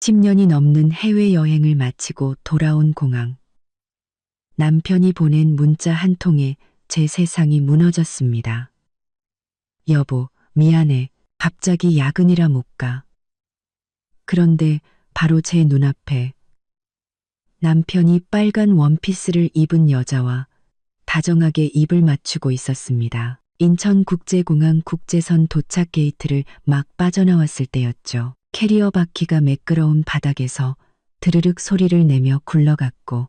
10년이 넘는 해외여행을 마치고 돌아온 공항. 남편이 보낸 문자 한 통에 제 세상이 무너졌습니다. 여보, 미안해. 갑자기 야근이라 못 가. 그런데 바로 제 눈앞에 남편이 빨간 원피스를 입은 여자와 다정하게 입을 맞추고 있었습니다. 인천국제공항 국제선 도착 게이트를 막 빠져나왔을 때였죠. 캐리어 바퀴가 매끄러운 바닥에서 드르륵 소리를 내며 굴러갔고,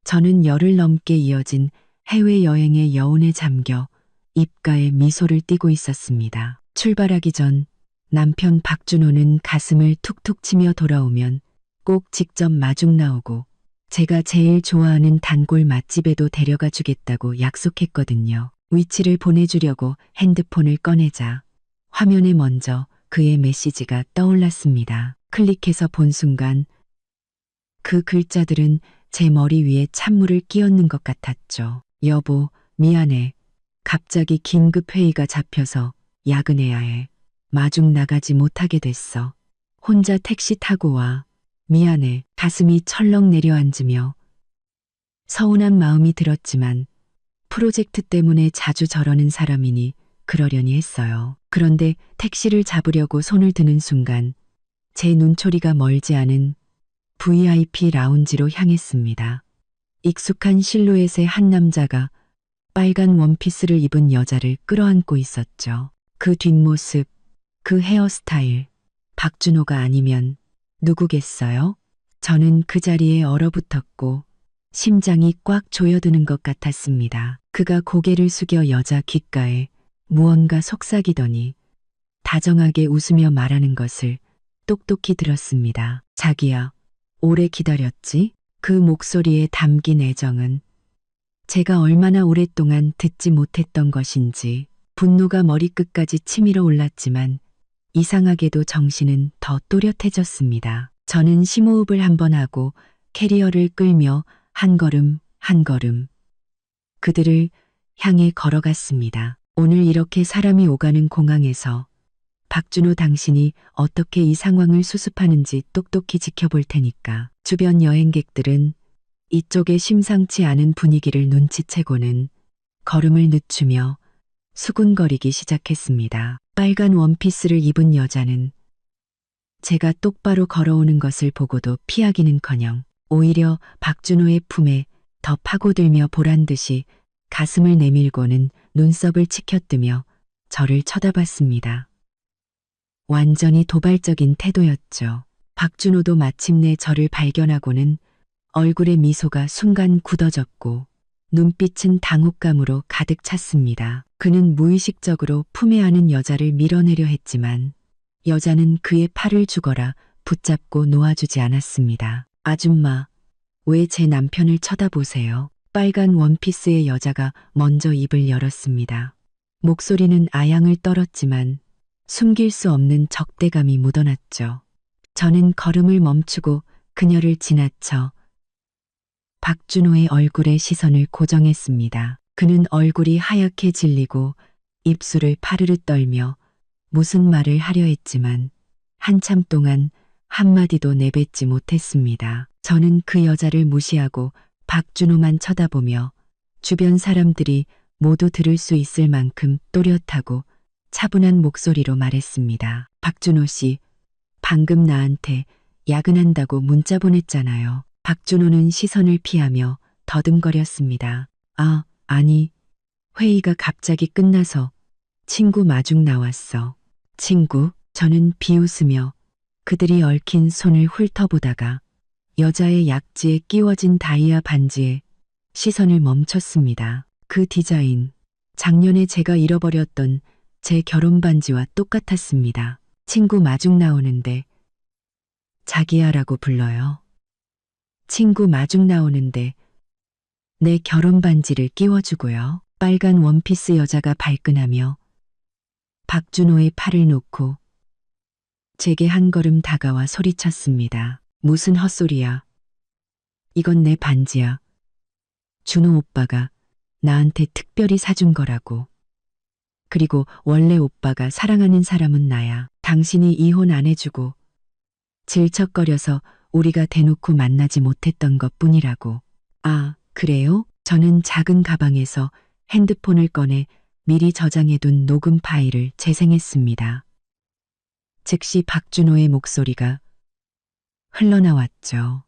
저는 열흘 넘게 이어진 해외여행의 여운에 잠겨 입가에 미소를 띠고 있었습니다. 출발하기 전 남편 박준호는 가슴을 툭툭 치며 돌아오면 꼭 직접 마중 나오고 제가 제일 좋아하는 단골 맛집에도 데려가 주겠다고 약속했거든요. 위치를 보내주려고 핸드폰을 꺼내자 화면에 먼저 그의 메시지가 떠올랐습니다. 클릭해서 본 순간 그 글자들은 제 머리 위에 찬물을 끼얹는 것 같았죠. 여보, 미안해. 갑자기 긴급 회의가 잡혀서 야근해야 해. 마중 나가지 못하게 됐어. 혼자 택시 타고 와. 미안해. 가슴이 철렁 내려앉으며 서운한 마음이 들었지만 프로젝트 때문에 자주 저러는 사람이니 그러려니 했어요. 그런데 택시를 잡으려고 손을 드는 순간 제 눈초리가 멀지 않은 VIP 라운지로 향했습니다. 익숙한 실루엣의 한 남자가 빨간 원피스를 입은 여자를 끌어안고 있었죠. 그 뒷모습, 그 헤어스타일, 박준호가 아니면 누구겠어요? 저는 그 자리에 얼어붙었고 심장이 꽉 조여드는 것 같았습니다. 그가 고개를 숙여 여자 귓가에 무언가 속삭이더니 다정하게 웃으며 말하는 것을 똑똑히 들었습니다. 자기야, 오래 기다렸지? 그 목소리에 담긴 애정은 제가 얼마나 오랫동안 듣지 못했던 것인지 분노가 머리끝까지 치밀어 올랐지만 이상하게도 정신은 더 또렷해졌습니다. 저는 심호흡을 한번 하고 캐리어를 끌며 한 걸음 한 걸음 그들을 향해 걸어갔습니다. 오늘 이렇게 사람이 오가는 공항에서 박준호 당신이 어떻게 이 상황을 수습하는지 똑똑히 지켜볼 테니까. 주변 여행객들은 이쪽의 심상치 않은 분위기를 눈치채고는 걸음을 늦추며 수군거리기 시작했습니다. 빨간 원피스를 입은 여자는 제가 똑바로 걸어오는 것을 보고도 피하기는커녕 오히려 박준호의 품에 더 파고들며 보란듯이 가슴을 내밀고는 눈썹을 치켜뜨며 저를 쳐다봤습니다. 완전히 도발적인 태도였죠. 박준호도 마침내 저를 발견하고는 얼굴의 미소가 순간 굳어졌고 눈빛은 당혹감으로 가득 찼습니다. 그는 무의식적으로 품에 안은 여자를 밀어내려 했지만 여자는 그의 팔을 죽어라 붙잡고 놓아주지 않았습니다. 아줌마, 왜 제 남편을 쳐다보세요? 빨간 원피스의 여자가 먼저 입을 열었습니다. 목소리는 아양을 떨었지만 숨길 수 없는 적대감이 묻어났죠. 저는 걸음을 멈추고 그녀를 지나쳐 박준호의 얼굴에 시선을 고정했습니다. 그는 얼굴이 하얗게 질리고 입술을 파르르 떨며 무슨 말을 하려 했지만 한참 동안 한마디도 내뱉지 못했습니다. 저는 그 여자를 무시하고 박준호만 쳐다보며 주변 사람들이 모두 들을 수 있을 만큼 또렷하고 차분한 목소리로 말했습니다. 박준호 씨, 방금 나한테 야근한다고 문자 보냈잖아요. 박준호는 시선을 피하며 더듬거렸습니다. 아니, 회의가 갑자기 끝나서 친구 마중 나왔어. 친구? 저는 비웃으며 그들이 얽힌 손을 훑어보다가 여자의 약지에 끼워진 다이아 반지에 시선을 멈췄습니다. 그 디자인, 작년에 제가 잃어버렸던 제 결혼 반지와 똑같았습니다. 친구 마중 나오는데 자기야라고 불러요. 친구 마중 나오는데 내 결혼 반지를 끼워주고요. 빨간 원피스 여자가 발끈하며 박준호의 팔을 놓고 제게 한 걸음 다가와 소리쳤습니다. 무슨 헛소리야. 이건 내 반지야. 준호 오빠가 나한테 특별히 사준 거라고. 그리고 원래 오빠가 사랑하는 사람은 나야. 당신이 이혼 안 해주고 질척거려서 우리가 대놓고 만나지 못했던 것 뿐이라고. 아, 그래요? 저는 작은 가방에서 핸드폰을 꺼내 미리 저장해둔 녹음 파일을 재생했습니다. 즉시 박준호의 목소리가 흘러나왔죠.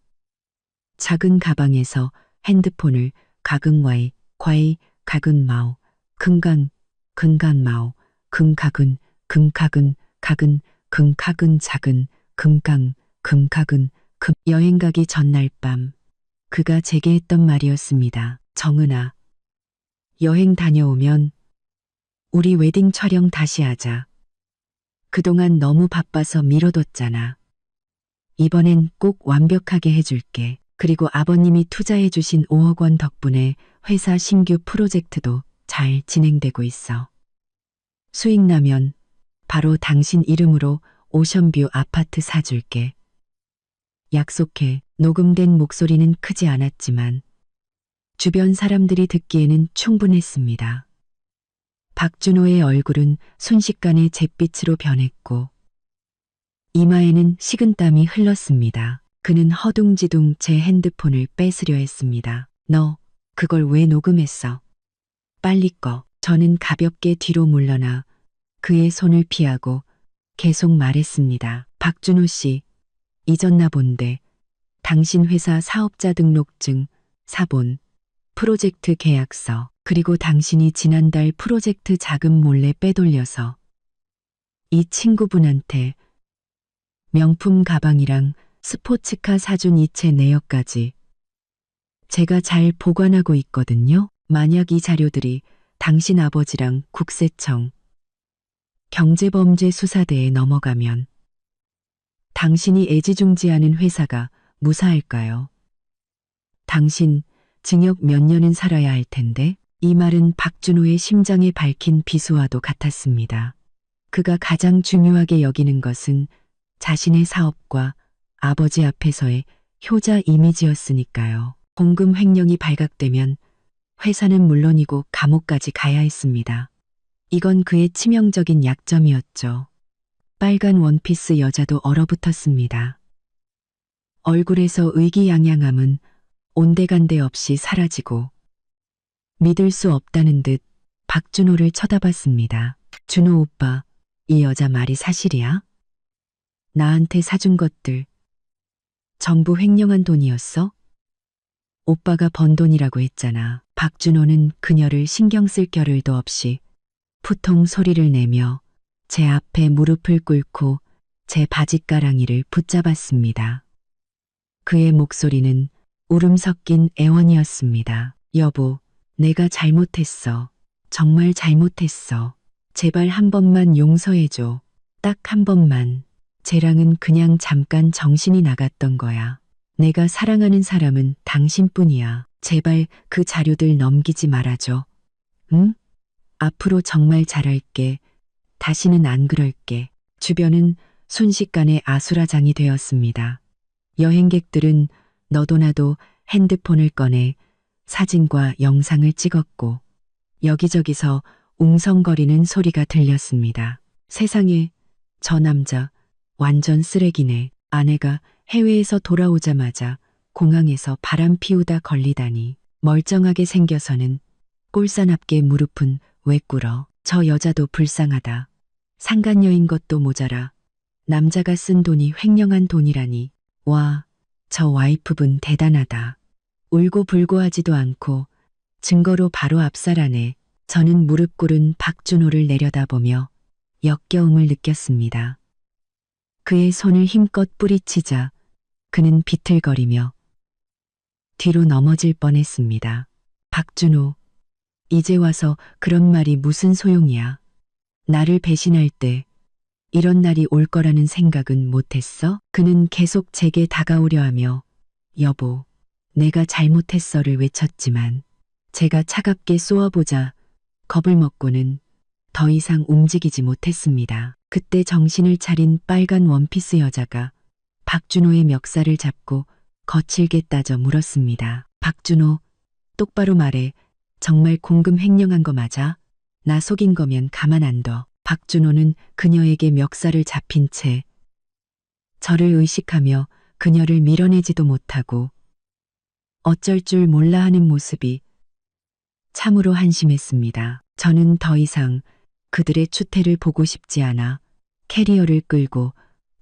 작은 가방에서 핸드폰을 가근와이, 과이, 가근마오, 근간, 근간마오, 근가근, 금가근, 가근, 금가근 작은, 금강, 금가근, 여행 가기 전날 밤 그가 제게 했던 말이었습니다. 정은아, 여행 다녀오면 우리 웨딩 촬영 다시 하자. 그동안 너무 바빠서 미뤄뒀잖아. 이번엔 꼭 완벽하게 해줄게. 그리고 아버님이 투자해주신 5억 원 덕분에 회사 신규 프로젝트도 잘 진행되고 있어. 수익 나면 바로 당신 이름으로 오션뷰 아파트 사줄게. 약속해. 녹음된 목소리는 크지 않았지만 주변 사람들이 듣기에는 충분했습니다. 박준호의 얼굴은 순식간에 잿빛으로 변했고 이마에는 식은땀이 흘렀습니다. 그는 허둥지둥 제 핸드폰을 뺏으려 했습니다. 너 그걸 왜 녹음했어? 빨리 꺼. 저는 가볍게 뒤로 물러나 그의 손을 피하고 계속 말했습니다. 박준호 씨, 잊었나 본데 당신 회사 사업자 등록증, 사본, 프로젝트 계약서, 그리고 당신이 지난달 프로젝트 자금 몰래 빼돌려서 이 친구분한테 명품 가방이랑 스포츠카 사준 이체 내역까지 제가 잘 보관하고 있거든요. 만약 이 자료들이 당신 아버지랑 국세청, 경제범죄수사대에 넘어가면 당신이 애지중지하는 회사가 무사할까요? 당신 징역 몇 년은 살아야 할 텐데. 이 말은 박준호의 심장에 밝힌 비수와도 같았습니다. 그가 가장 중요하게 여기는 것은 자신의 사업과 아버지 앞에서의 효자 이미지였으니까요. 공금 횡령이 발각되면 회사는 물론이고 감옥까지 가야 했습니다. 이건 그의 치명적인 약점이었죠. 빨간 원피스 여자도 얼어붙었습니다. 얼굴에서 의기양양함은 온데간데 없이 사라지고 믿을 수 없다는 듯 박준호를 쳐다봤습니다. 준호 오빠, 이 여자 말이 사실이야? 나한테 사준 것들 전부 횡령한 돈이었어? 오빠가 번 돈이라고 했잖아. 박준호는 그녀를 신경 쓸 겨를도 없이 푸통 소리를 내며 제 앞에 무릎을 꿇고 제 바짓가랑이를 붙잡았습니다. 그의 목소리는 울음 섞인 애원이었습니다. 여보, 내가 잘못했어. 정말 잘못했어. 제발 한 번만 용서해줘. 딱 한 번만. 쟤랑은 그냥 잠깐 정신이 나갔던 거야. 내가 사랑하는 사람은 당신뿐이야. 제발 그 자료들 넘기지 말아줘. 응? 앞으로 정말 잘할게. 다시는 안 그럴게. 주변은 순식간에 아수라장이 되었습니다. 여행객들은 너도 나도 핸드폰을 꺼내 사진과 영상을 찍었고 여기저기서 웅성거리는 소리가 들렸습니다. 세상에, 저 남자 완전 쓰레기네. 아내가 해외에서 돌아오자마자 공항에서 바람 피우다 걸리다니. 멀쩡하게 생겨서는 꼴사납게 무릎은 왜 꿇어. 저 여자도 불쌍하다. 상간녀인 것도 모자라 남자가 쓴 돈이 횡령한 돈이라니. 와, 저 와이프분 대단하다. 울고 불고 하지도 않고 증거로 바로 압살하네. 저는 무릎 꿇은 박준호를 내려다보며 역겨움을 느꼈습니다. 그의 손을 힘껏 뿌리치자 그는 비틀거리며 뒤로 넘어질 뻔했습니다. 박준호, 이제 와서 그런 말이 무슨 소용이야. 나를 배신할 때 이런 날이 올 거라는 생각은 못했어? 그는 계속 제게 다가오려 하며 여보, 내가 잘못했어를 외쳤지만 제가 차갑게 쏘아보자 겁을 먹고는 더 이상 움직이지 못했습니다. 그때 정신을 차린 빨간 원피스 여자가 박준호의 멱살을 잡고 거칠게 따져 물었습니다. 박준호, 똑바로 말해. 정말 공금 횡령한 거 맞아? 나 속인 거면 가만 안 둬. 박준호는 그녀에게 멱살을 잡힌 채 저를 의식하며 그녀를 밀어내지도 못하고 어쩔 줄 몰라 하는 모습이 참으로 한심했습니다. 저는 더 이상 그들의 추태를 보고 싶지 않아 캐리어를 끌고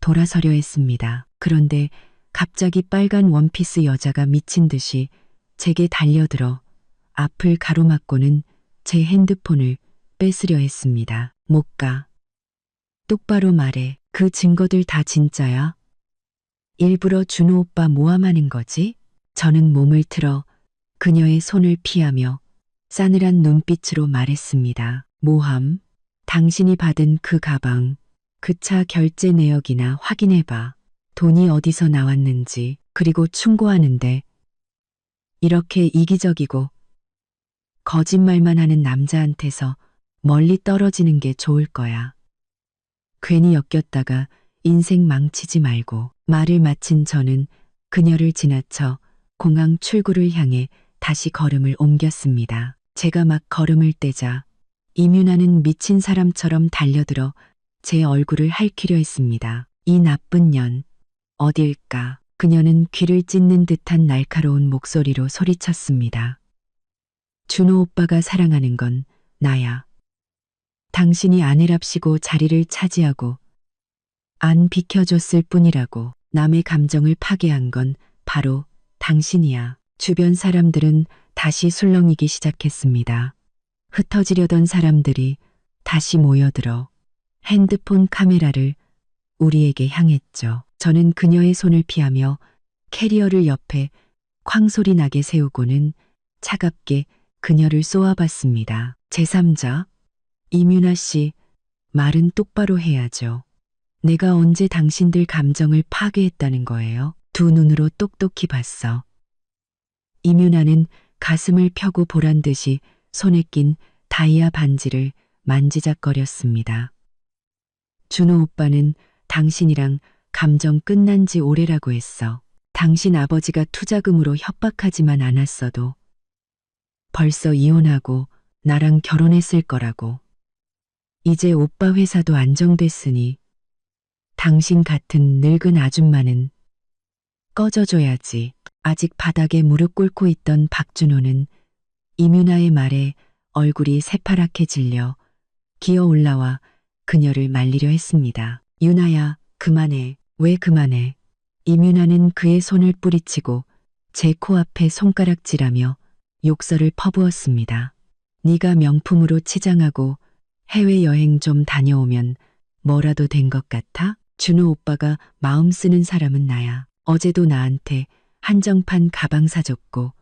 돌아서려 했습니다. 그런데 갑자기 빨간 원피스 여자가 미친 듯이 제게 달려들어 앞을 가로막고는 제 핸드폰을 뺏으려 했습니다. 못 가. 똑바로 말해. 그 증거들 다 진짜야? 일부러 준호 오빠 모함하는 거지? 저는 몸을 틀어 그녀의 손을 피하며 싸늘한 눈빛으로 말했습니다. 모함? 당신이 받은 그 가방, 그 차 결제 내역이나 확인해봐. 돈이 어디서 나왔는지. 그리고 충고하는데 이렇게 이기적이고 거짓말만 하는 남자한테서 멀리 떨어지는 게 좋을 거야. 괜히 엮였다가 인생 망치지 말고. 말을 마친 저는 그녀를 지나쳐 공항 출구를 향해 다시 걸음을 옮겼습니다. 제가 막 걸음을 떼자 이윤아는 미친 사람처럼 달려들어 제 얼굴을 핥히려 했습니다. 이 나쁜 년, 어딜까? 그녀는 귀를 찢는 듯한 날카로운 목소리로 소리쳤습니다. 준호 오빠가 사랑하는 건 나야. 당신이 아내랍시고 자리를 차지하고 안 비켜줬을 뿐이라고. 남의 감정을 파괴한 건 바로 당신이야. 주변 사람들은 다시 술렁이기 시작했습니다. 흩어지려던 사람들이 다시 모여들어 핸드폰 카메라를 우리에게 향했죠. 저는 그녀의 손을 피하며 캐리어를 옆에 쾅소리 나게 세우고는 차갑게 그녀를 쏘아봤습니다. 제3자, 이윤아 씨, 말은 똑바로 해야죠. 내가 언제 당신들 감정을 파괴했다는 거예요? 두 눈으로 똑똑히 봤어. 이윤아는 가슴을 펴고 보란 듯이 손에 낀 다이아 반지를 만지작거렸습니다. 준호 오빠는 당신이랑 감정 끝난 지 오래라고 했어. 당신 아버지가 투자금으로 협박하지만 않았어도 벌써 이혼하고 나랑 결혼했을 거라고. 이제 오빠 회사도 안정됐으니 당신 같은 늙은 아줌마는 꺼져줘야지. 아직 바닥에 무릎 꿇고 있던 박준호는 이윤아의 말에 얼굴이 새파랗게 질려 기어 올라와 그녀를 말리려 했습니다. 윤아야, 그만해. 왜 그만해? 이윤아는 그의 손을 뿌리치고 제 코앞에 손가락질하며 욕설을 퍼부었습니다. 네가 명품으로 치장하고 해외여행 좀 다녀오면 뭐라도 된 것 같아? 준호 오빠가 마음 쓰는 사람은 나야. 어제도 나한테 한정판 가방 사줬고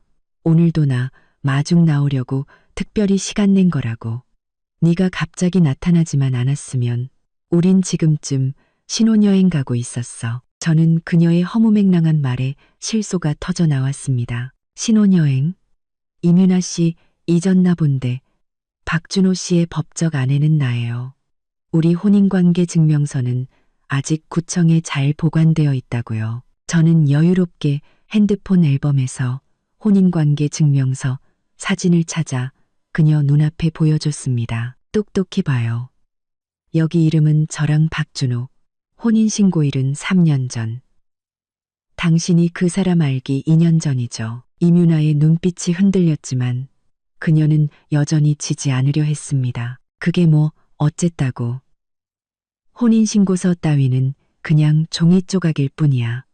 오늘도 나 마중 나오려고 특별히 시간 낸 거라고. 네가 갑자기 나타나지만 않았으면 우린 지금쯤 신혼여행 가고 있었어. 저는 그녀의 허무맹랑한 말에 실소가 터져 나왔습니다. 신혼여행? 이윤아 씨 잊었나 본데 박준호 씨의 법적 아내는 나예요. 우리 혼인관계 증명서는 아직 구청에 잘 보관되어 있다고요. 저는 여유롭게 핸드폰 앨범에서 혼인관계 증명서 사진을 찾아 그녀 눈앞에 보여줬습니다. 똑똑히 봐요. 여기 이름은 저랑 박준호, 혼인신고일은 3년 전. 당신이 그 사람 알기 2년 전이죠. 이윤아의 눈빛이 흔들렸지만 그녀는 여전히 지지 않으려 했습니다. 그게 뭐 어쨌다고. 혼인신고서 따위는 그냥 종이 조각일 뿐이야.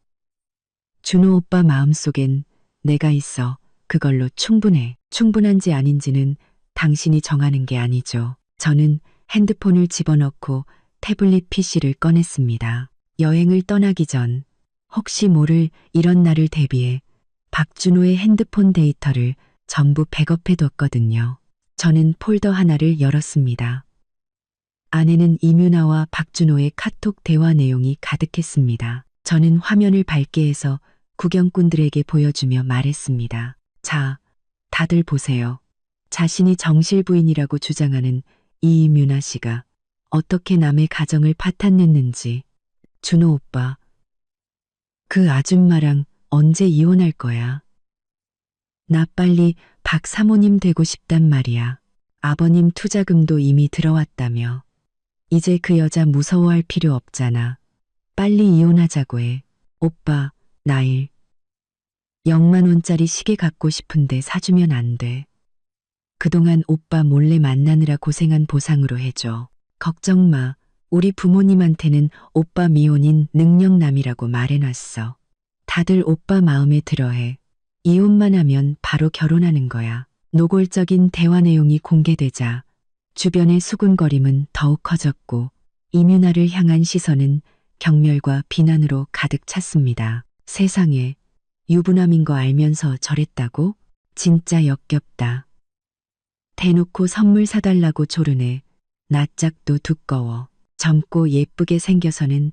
준호 오빠 마음속엔 내가 있어. 그걸로 충분해. 충분한지 아닌지는 당신이 정하는 게 아니죠. 저는 핸드폰을 집어넣고 태블릿 PC를 꺼냈습니다. 여행을 떠나기 전 혹시 모를 이런 날을 대비해 박준호의 핸드폰 데이터를 전부 백업해 뒀거든요. 저는 폴더 하나를 열었습니다. 안에는 이윤아와 박준호의 카톡 대화 내용이 가득했습니다. 저는 화면을 밝게 해서 구경꾼들에게 보여주며 말했습니다. 자, 다들 보세요. 자신이 정실 부인이라고 주장하는 이윤아 씨가 어떻게 남의 가정을 파탄냈는지. 준호 오빠, 그 아줌마랑 언제 이혼할 거야? 나 빨리 박 사모님 되고 싶단 말이야. 아버님 투자금도 이미 들어왔다며. 이제 그 여자 무서워할 필요 없잖아. 빨리 이혼하자고 해. 오빠, 나일 0만 원짜리 시계 갖고 싶은데 사주면 안 돼. 그동안 오빠 몰래 만나느라 고생한 보상으로 해줘. 걱정 마. 우리 부모님한테는 오빠 미혼인 능력남이라고 말해놨어. 다들 오빠 마음에 들어해. 이혼만 하면 바로 결혼하는 거야. 노골적인 대화 내용이 공개되자 주변의 수군거림은 더욱 커졌고 이민아를 향한 시선은 경멸과 비난으로 가득 찼습니다. 세상에 유부남인 거 알면서 저랬다고? 진짜 역겹다. 대놓고 선물 사달라고 조르네. 낯짝도 두꺼워. 젊고 예쁘게 생겨서는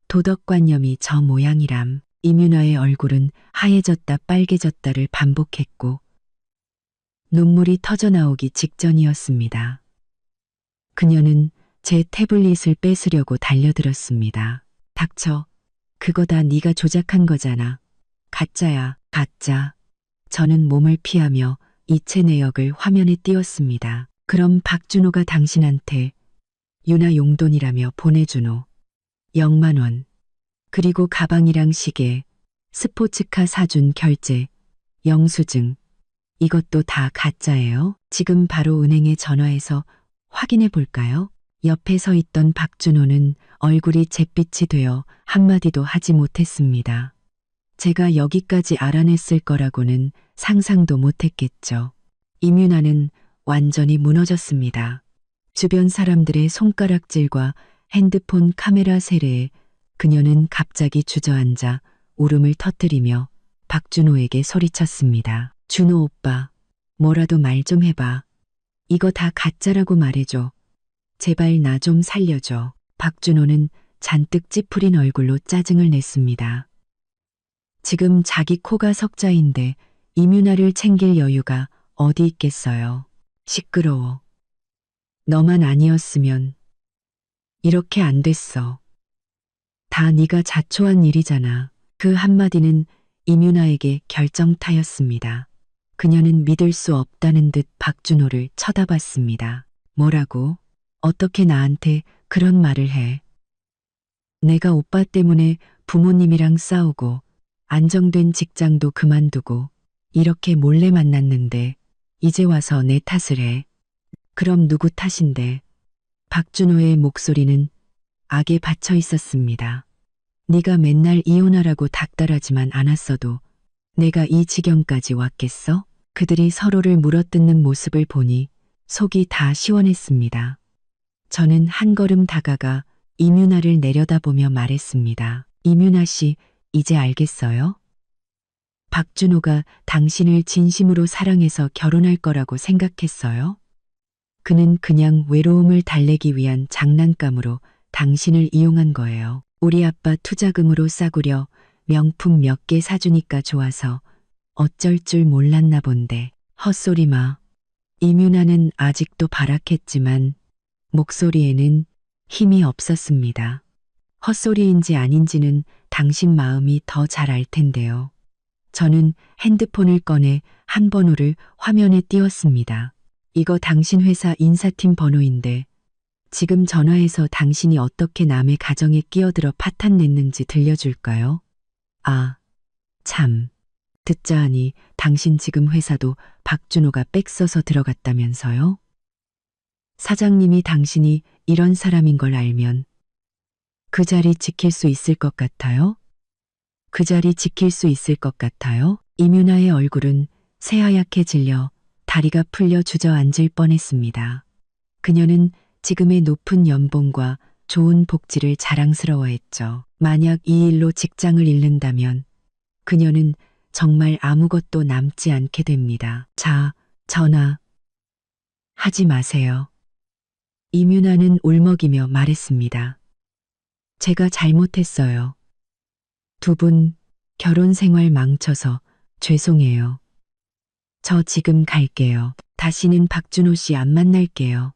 도덕관념이 저 모양이람. 이민아의 얼굴은 하얘졌다 빨개졌다를 반복했고 눈물이 터져나오기 직전이었습니다. 그녀는 제 태블릿을 뺏으려고 달려들었습니다. 닥쳐. 그거 다 네가 조작한 거잖아. 가짜야, 가짜. 저는 몸을 피하며 이체 내역을 화면에 띄웠습니다. 그럼 박준호가 당신한테 유나 용돈이라며 보내주노. 0만 원. 그리고 가방이랑 시계, 스포츠카 사준 결제, 영수증. 이것도 다 가짜예요. 지금 바로 은행에 전화해서 확인해 볼까요? 옆에 서 있던 박준호는 얼굴이 잿빛이 되어 한마디도 하지 못했습니다. 제가 여기까지 알아냈을 거라고는 상상도 못했겠죠. 이민아는 완전히 무너졌습니다. 주변 사람들의 손가락질과 핸드폰 카메라 세례에 그녀는 갑자기 주저앉아 울음을 터뜨리며 박준호에게 소리쳤습니다. 준호 오빠, 뭐라도 말 좀 해봐. 이거 다 가짜라고 말해줘. 제발 나 좀 살려줘. 박준호는 잔뜩 찌푸린 얼굴로 짜증을 냈습니다. 지금 자기 코가 석자인데 이민아를 챙길 여유가 어디 있겠어요. 시끄러워. 너만 아니었으면 이렇게 안 됐어. 다 네가 자초한 일이잖아. 그 한마디는 이민아에게 결정타였습니다. 그녀는 믿을 수 없다는 듯 박준호를 쳐다봤습니다. 뭐라고? 어떻게 나한테 그런 말을 해? 내가 오빠 때문에 부모님이랑 싸우고 안정된 직장도 그만두고 이렇게 몰래 만났는데 이제 와서 내 탓을 해. 그럼 누구 탓인데? 박준호의 목소리는 악에 받쳐 있었습니다. 네가 맨날 이혼하라고 닥달하지만 않았어도 내가 이 지경까지 왔겠어? 그들이 서로를 물어뜯는 모습을 보니 속이 다 시원했습니다. 저는 한 걸음 다가가 이민아를 내려다보며 말했습니다. 이민아 씨, 이제 알겠어요? 박준호가 당신을 진심으로 사랑해서 결혼할 거라고 생각했어요? 그는 그냥 외로움을 달래기 위한 장난감으로 당신을 이용한 거예요. 우리 아빠 투자금으로 싸구려 명품 몇 개 사주니까 좋아서 어쩔 줄 몰랐나 본데. 헛소리 마. 이민아는 아직도 발악했지만 목소리에는 힘이 없었습니다. 헛소리인지 아닌지는 당신 마음이 더 잘 알 텐데요. 저는 핸드폰을 꺼내 한 번호를 화면에 띄웠습니다. 이거 당신 회사 인사팀 번호인데 지금 전화해서 당신이 어떻게 남의 가정에 끼어들어 파탄 냈는지 들려줄까요? 아, 참. 듣자 하니 당신 지금 회사도 박준호가 백 써서 들어갔다면서요? 사장님이 당신이 이런 사람인 걸 알면 그 자리 지킬 수 있을 것 같아요? 그 자리 지킬 수 있을 것 같아요? 이민아의 얼굴은 새하얗게 질려 다리가 풀려 주저앉을 뻔했습니다. 그녀는 지금의 높은 연봉과 좋은 복지를 자랑스러워했죠. 만약 이 일로 직장을 잃는다면 그녀는 정말 아무것도 남지 않게 됩니다. 자, 전화 하지 마세요. 이민아는 울먹이며 말했습니다. 제가 잘못했어요. 두 분 결혼 생활 망쳐서 죄송해요. 저 지금 갈게요. 다시는 박준호 씨 안 만날게요.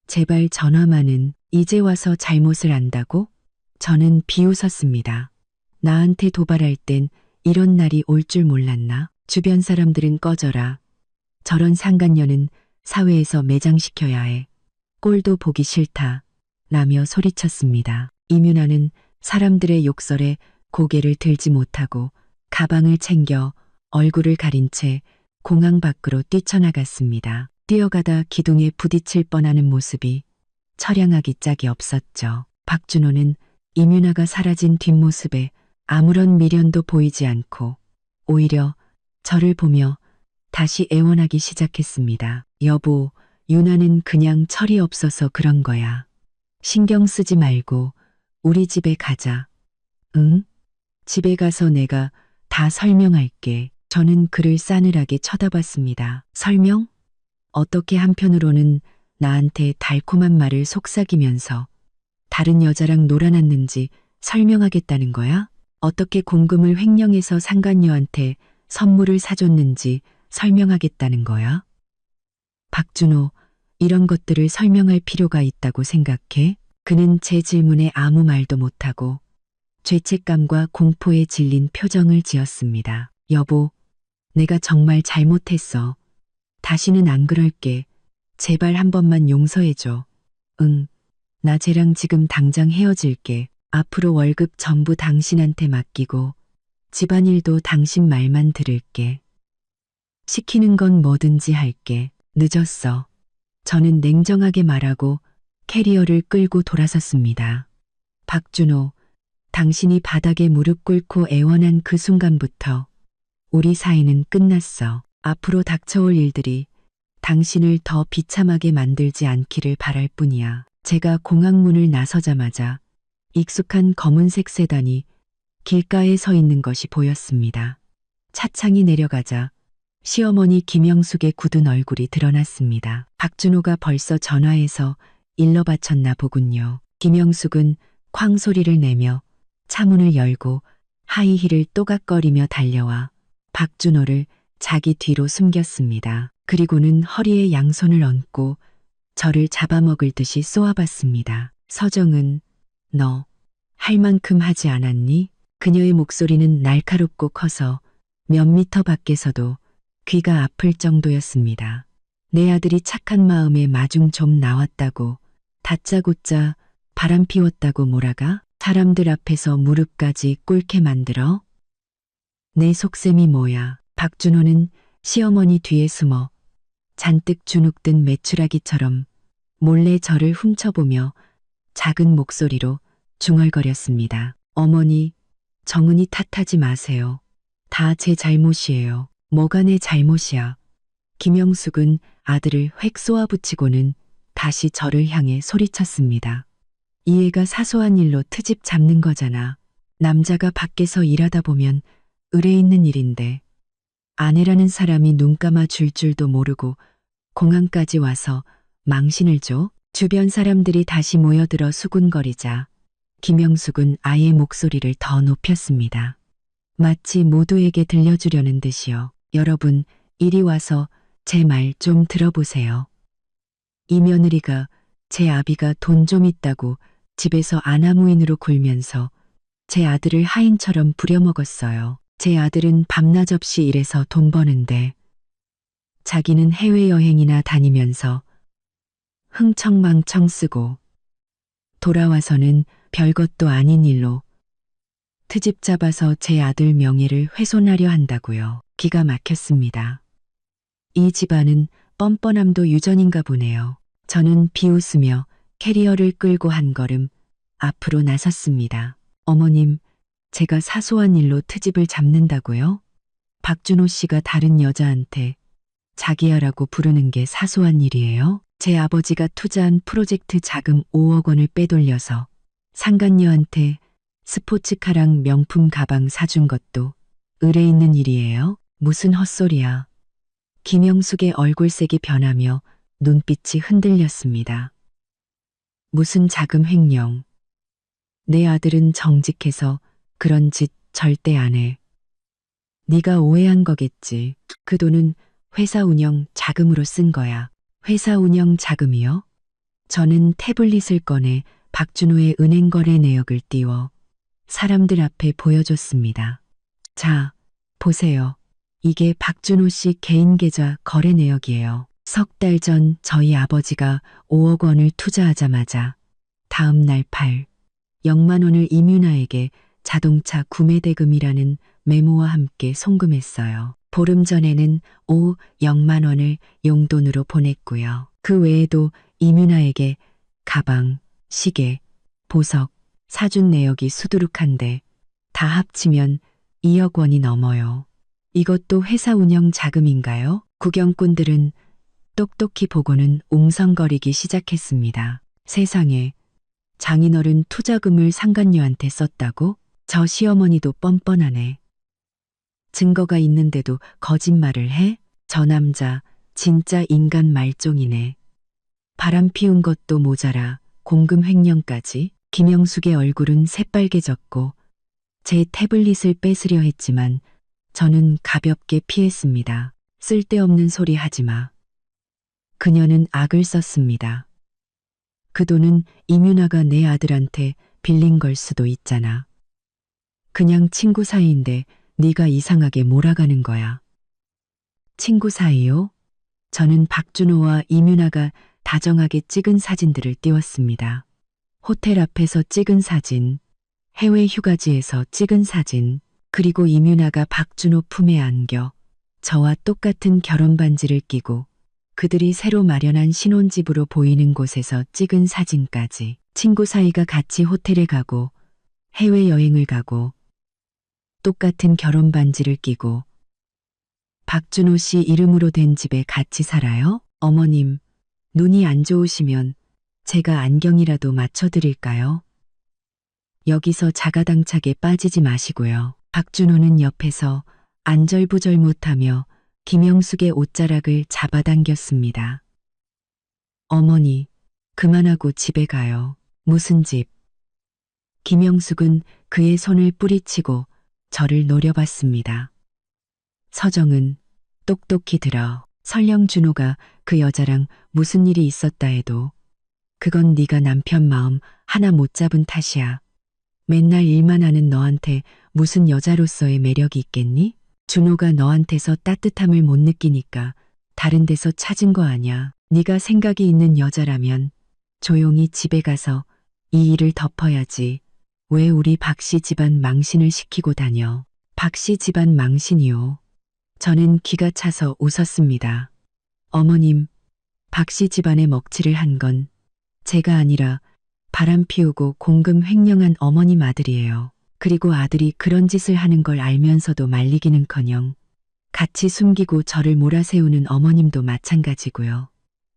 제발 전화만은. 이제 와서 잘못을 안다고? 저는 비웃었습니다. 나한테 도발할 땐 이런 날이 올 줄 몰랐나? 주변 사람들은 꺼져라. 저런 상간녀는 사회에서 매장시켜야 해. 꼴도 보기 싫다. 라며 소리쳤습니다. 이민아는 사람들의 욕설에 고개를 들지 못하고 가방을 챙겨 얼굴을 가린 채 공항 밖으로 뛰쳐나갔습니다. 뛰어가다 기둥에 부딪힐 뻔하는 모습이 처량하기 짝이 없었죠. 박준호는 임윤아가 사라진 뒷모습에 아무런 미련도 보이지 않고 오히려 저를 보며 다시 애원하기 시작했습니다. 여보, 유나는 그냥 철이 없어서 그런 거야. 신경 쓰지 말고 우리 집에 가자. 응? 집에 가서 내가 다 설명할게. 저는 그를 싸늘하게 쳐다봤습니다. 설명? 어떻게 한편으로는 나한테 달콤한 말을 속삭이면서 다른 여자랑 놀아났는지 설명하겠다는 거야? 어떻게 공금을 횡령해서 상간녀한테 선물을 사줬는지 설명하겠다는 거야? 박준호, 이런 것들을 설명할 필요가 있다고 생각해? 그는 제 질문에 아무 말도 못하고 죄책감과 공포에 질린 표정을 지었습니다. 여보, 내가 정말 잘못했어. 다시는 안 그럴게. 제발 한 번만 용서해줘. 응, 나 쟤랑 지금 당장 헤어질게. 앞으로 월급 전부 당신한테 맡기고 집안일도 당신 말만 들을게. 시키는 건 뭐든지 할게. 늦었어. 저는 냉정하게 말하고 캐리어를 끌고 돌아섰습니다. 박준호, 당신이 바닥에 무릎 꿇고 애원한 그 순간부터 우리 사이는 끝났어. 앞으로 닥쳐올 일들이 당신을 더 비참하게 만들지 않기를 바랄 뿐이야. 제가 공항문을 나서자마자 익숙한 검은색 세단이 길가에 서 있는 것이 보였습니다. 차창이 내려가자 시어머니 김영숙의 굳은 얼굴이 드러났습니다. 박준호가 벌써 전화해서 일러 바쳤나 보군요. 김영숙은 쾅 소리를 내며 차문을 열고 하이힐을 또각거리며 달려와 박준호를 자기 뒤로 숨겼습니다. 그리고는 허리에 양손을 얹고 저를 잡아먹을 듯이 쏘아봤습니다. 서정은, 너 할 만큼 하지 않았니? 그녀의 목소리는 날카롭고 커서 몇 미터 밖에서도 귀가 아플 정도였습니다. 내 아들이 착한 마음에 마중 좀 나왔다고 다짜고짜 바람 피웠다고 몰아가? 사람들 앞에서 무릎까지 꿇게 만들어? 내 속셈이 뭐야? 박준호는 시어머니 뒤에 숨어 잔뜩 주눅든 메추라기처럼 몰래 저를 훔쳐보며 작은 목소리로 중얼거렸습니다. 어머니, 정은이 탓하지 마세요. 다 제 잘못이에요. 뭐가 내 잘못이야. 김영숙은 아들을 획 쏘아붙이고는 다시 저를 향해 소리쳤습니다. 이 애가 사소한 일로 트집 잡는 거잖아. 남자가 밖에서 일하다 보면 의뢰 있는 일인데 아내라는 사람이 눈 감아 줄 줄도 모르고 공항까지 와서 망신을 줘? 주변 사람들이 다시 모여들어 수군거리자 김영숙은 아이의 목소리를 더 높였습니다. 마치 모두에게 들려주려는 듯이요. 여러분, 이리 와서 제 말 좀 들어보세요. 이 며느리가 제 아비가 돈 좀 있다고 집에서 아나무인으로 굴면서 제 아들을 하인처럼 부려먹었어요. 제 아들은 밤낮 없이 일해서 돈 버는데 자기는 해외여행이나 다니면서 흥청망청 쓰고 돌아와서는 별것도 아닌 일로 트집 잡아서 제 아들 명예를 훼손하려 한다고요. 기가 막혔습니다. 이 집안은 뻔뻔함도 유전인가 보네요. 저는 비웃으며 캐리어를 끌고 한 걸음 앞으로 나섰습니다. 어머님, 제가 사소한 일로 트집을 잡는다고요? 박준호 씨가 다른 여자한테 자기야라고 부르는 게 사소한 일이에요? 제 아버지가 투자한 프로젝트 자금 5억 원을 빼돌려서 상간녀한테 스포츠카랑 명품 가방 사준 것도 의뢰 있는 일이에요? 무슨 헛소리야. 김영숙의 얼굴색이 변하며 눈빛이 흔들렸습니다. 무슨 자금 횡령. 내 아들은 정직해서 그런 짓 절대 안 해. 네가 오해한 거겠지. 그 돈은 회사 운영 자금으로 쓴 거야. 회사 운영 자금이요? 저는 태블릿을 꺼내 박준호의 은행 거래 내역을 띄워 사람들 앞에 보여줬습니다. 자, 보세요. 이게 박준호 씨 개인 계좌 거래 내역이에요. 석 달 전 저희 아버지가 5억 원을 투자하자마자 다음 날 8, 0만 원을 이뮤나에게 자동차 구매 대금이라는 메모와 함께 송금했어요. 보름 전에는 0만 원을 용돈으로 보냈고요. 그 외에도 이뮤나에게 가방, 시계, 보석 사준 내역이 수두룩한데 다 합치면 2억 원이 넘어요. 이것도 회사 운영 자금인가요? 구경꾼들은 똑똑히 보고는 웅성거리기 시작했습니다. 세상에, 장인어른 투자금을 상간녀한테 썼다고? 저 시어머니도 뻔뻔하네. 증거가 있는데도 거짓말을 해? 저 남자 진짜 인간 말종이네. 바람 피운 것도 모자라 공금 횡령까지. 김영숙의 얼굴은 새빨개졌고 제 태블릿을 뺏으려 했지만 저는 가볍게 피했습니다. 쓸데없는 소리 하지 마. 그녀는 악을 썼습니다. 그 돈은 이뮤나가 내 아들한테 빌린 걸 수도 있잖아. 그냥 친구 사이인데 네가 이상하게 몰아가는 거야. 친구 사이요? 저는 박준호와 이뮤나가 다정하게 찍은 사진들을 띄웠습니다. 호텔 앞에서 찍은 사진, 해외 휴가지에서 찍은 사진, 그리고 이뮤나가 박준호 품에 안겨 저와 똑같은 결혼 반지를 끼고 그들이 새로 마련한 신혼집으로 보이는 곳에서 찍은 사진까지. 친구 사이가 같이 호텔에 가고 해외여행을 가고 똑같은 결혼 반지를 끼고 박준호 씨 이름으로 된 집에 같이 살아요? 어머님, 눈이 안 좋으시면 제가 안경이라도 맞춰드릴까요? 여기서 자가당착에 빠지지 마시고요. 박준호는 옆에서 안절부절 못하며 김영숙의 옷자락을 잡아당겼습니다. 어머니, 그만하고 집에 가요. 무슨 집? 김영숙은 그의 손을 뿌리치고 저를 노려봤습니다. 서정은 똑똑히 들어. 설령 준호가 그 여자랑 무슨 일이 있었다 해도 그건 네가 남편 마음 하나 못 잡은 탓이야. 맨날 일만 하는 너한테 무슨 여자로서의 매력이 있겠니? 준호가 너한테서 따뜻함을 못 느끼니까 다른 데서 찾은 거 아냐. 네가 생각이 있는 여자라면 조용히 집에 가서 이 일을 덮어야지. 왜 우리 박씨 집안 망신을 시키고 다녀. 박씨 집안 망신이요. 저는 기가 차서 웃었습니다. 어머님, 박씨 집안에 먹칠을 한 건 제가 아니라 바람 피우고 공금 횡령한 어머님 아들이에요. 그리고 아들이 그런 짓을 하는 걸 알면서도 말리기는커녕 같이 숨기고 저를 몰아세우는 어머님도 마찬가지고요.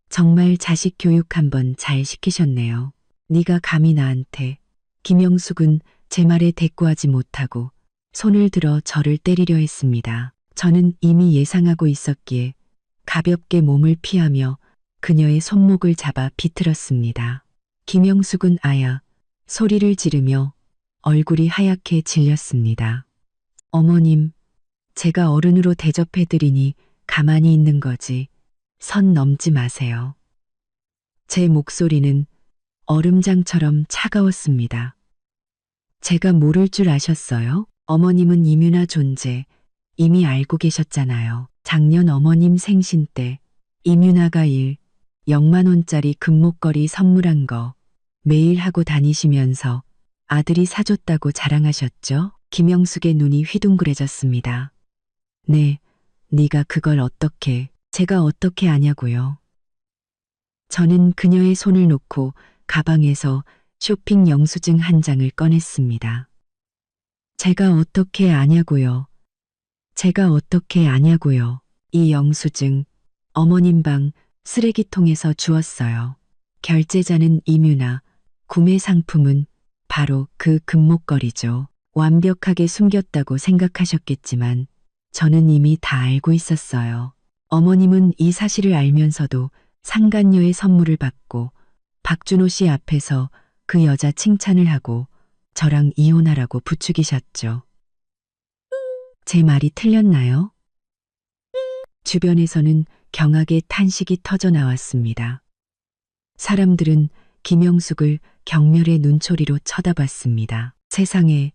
정말 자식 교육 한번 잘 시키셨네요. 네가 감히 나한테. 김영숙은 제 말에 대꾸하지 못하고 손을 들어 저를 때리려 했습니다. 저는 이미 예상하고 있었기에 가볍게 몸을 피하며 그녀의 손목을 잡아 비틀었습니다. 김영숙은 아야 소리를 지르며 얼굴이 하얗게 질렸습니다. 어머님, 제가 어른으로 대접해드리니 가만히 있는 거지. 선 넘지 마세요. 제 목소리는 얼음장처럼 차가웠습니다. 제가 모를 줄 아셨어요? 어머님은 이뮤나 존재 이미 알고 계셨잖아요. 작년 어머님 생신 때 이뮤나가 0만 원짜리 금목걸이 선물한 거 매일 하고 다니시면서 아들이 사줬다고 자랑하셨죠? 김영숙의 눈이 휘둥그레졌습니다. 네, 네가 그걸 어떻게, 제가 어떻게 아냐고요. 저는 그녀의 손을 놓고 가방에서 쇼핑 영수증 한 장을 꺼냈습니다. 제가 어떻게 아냐고요. 제가 어떻게 아냐고요. 이 영수증 어머님 방 쓰레기통에서 주웠어요. 결제자는 이뮤나, 구매 상품은 바로 그 금목걸이죠. 완벽하게 숨겼다고 생각하셨겠지만 저는 이미 다 알고 있었어요. 어머님은 이 사실을 알면서도 상간녀의 선물을 받고 박준호 씨 앞에서 그 여자 칭찬을 하고 저랑 이혼하라고 부추기셨죠. 제 말이 틀렸나요? 주변에서는 경악의 탄식이 터져 나왔습니다. 사람들은 김영숙을 경멸의 눈초리로 쳐다봤습니다. 세상에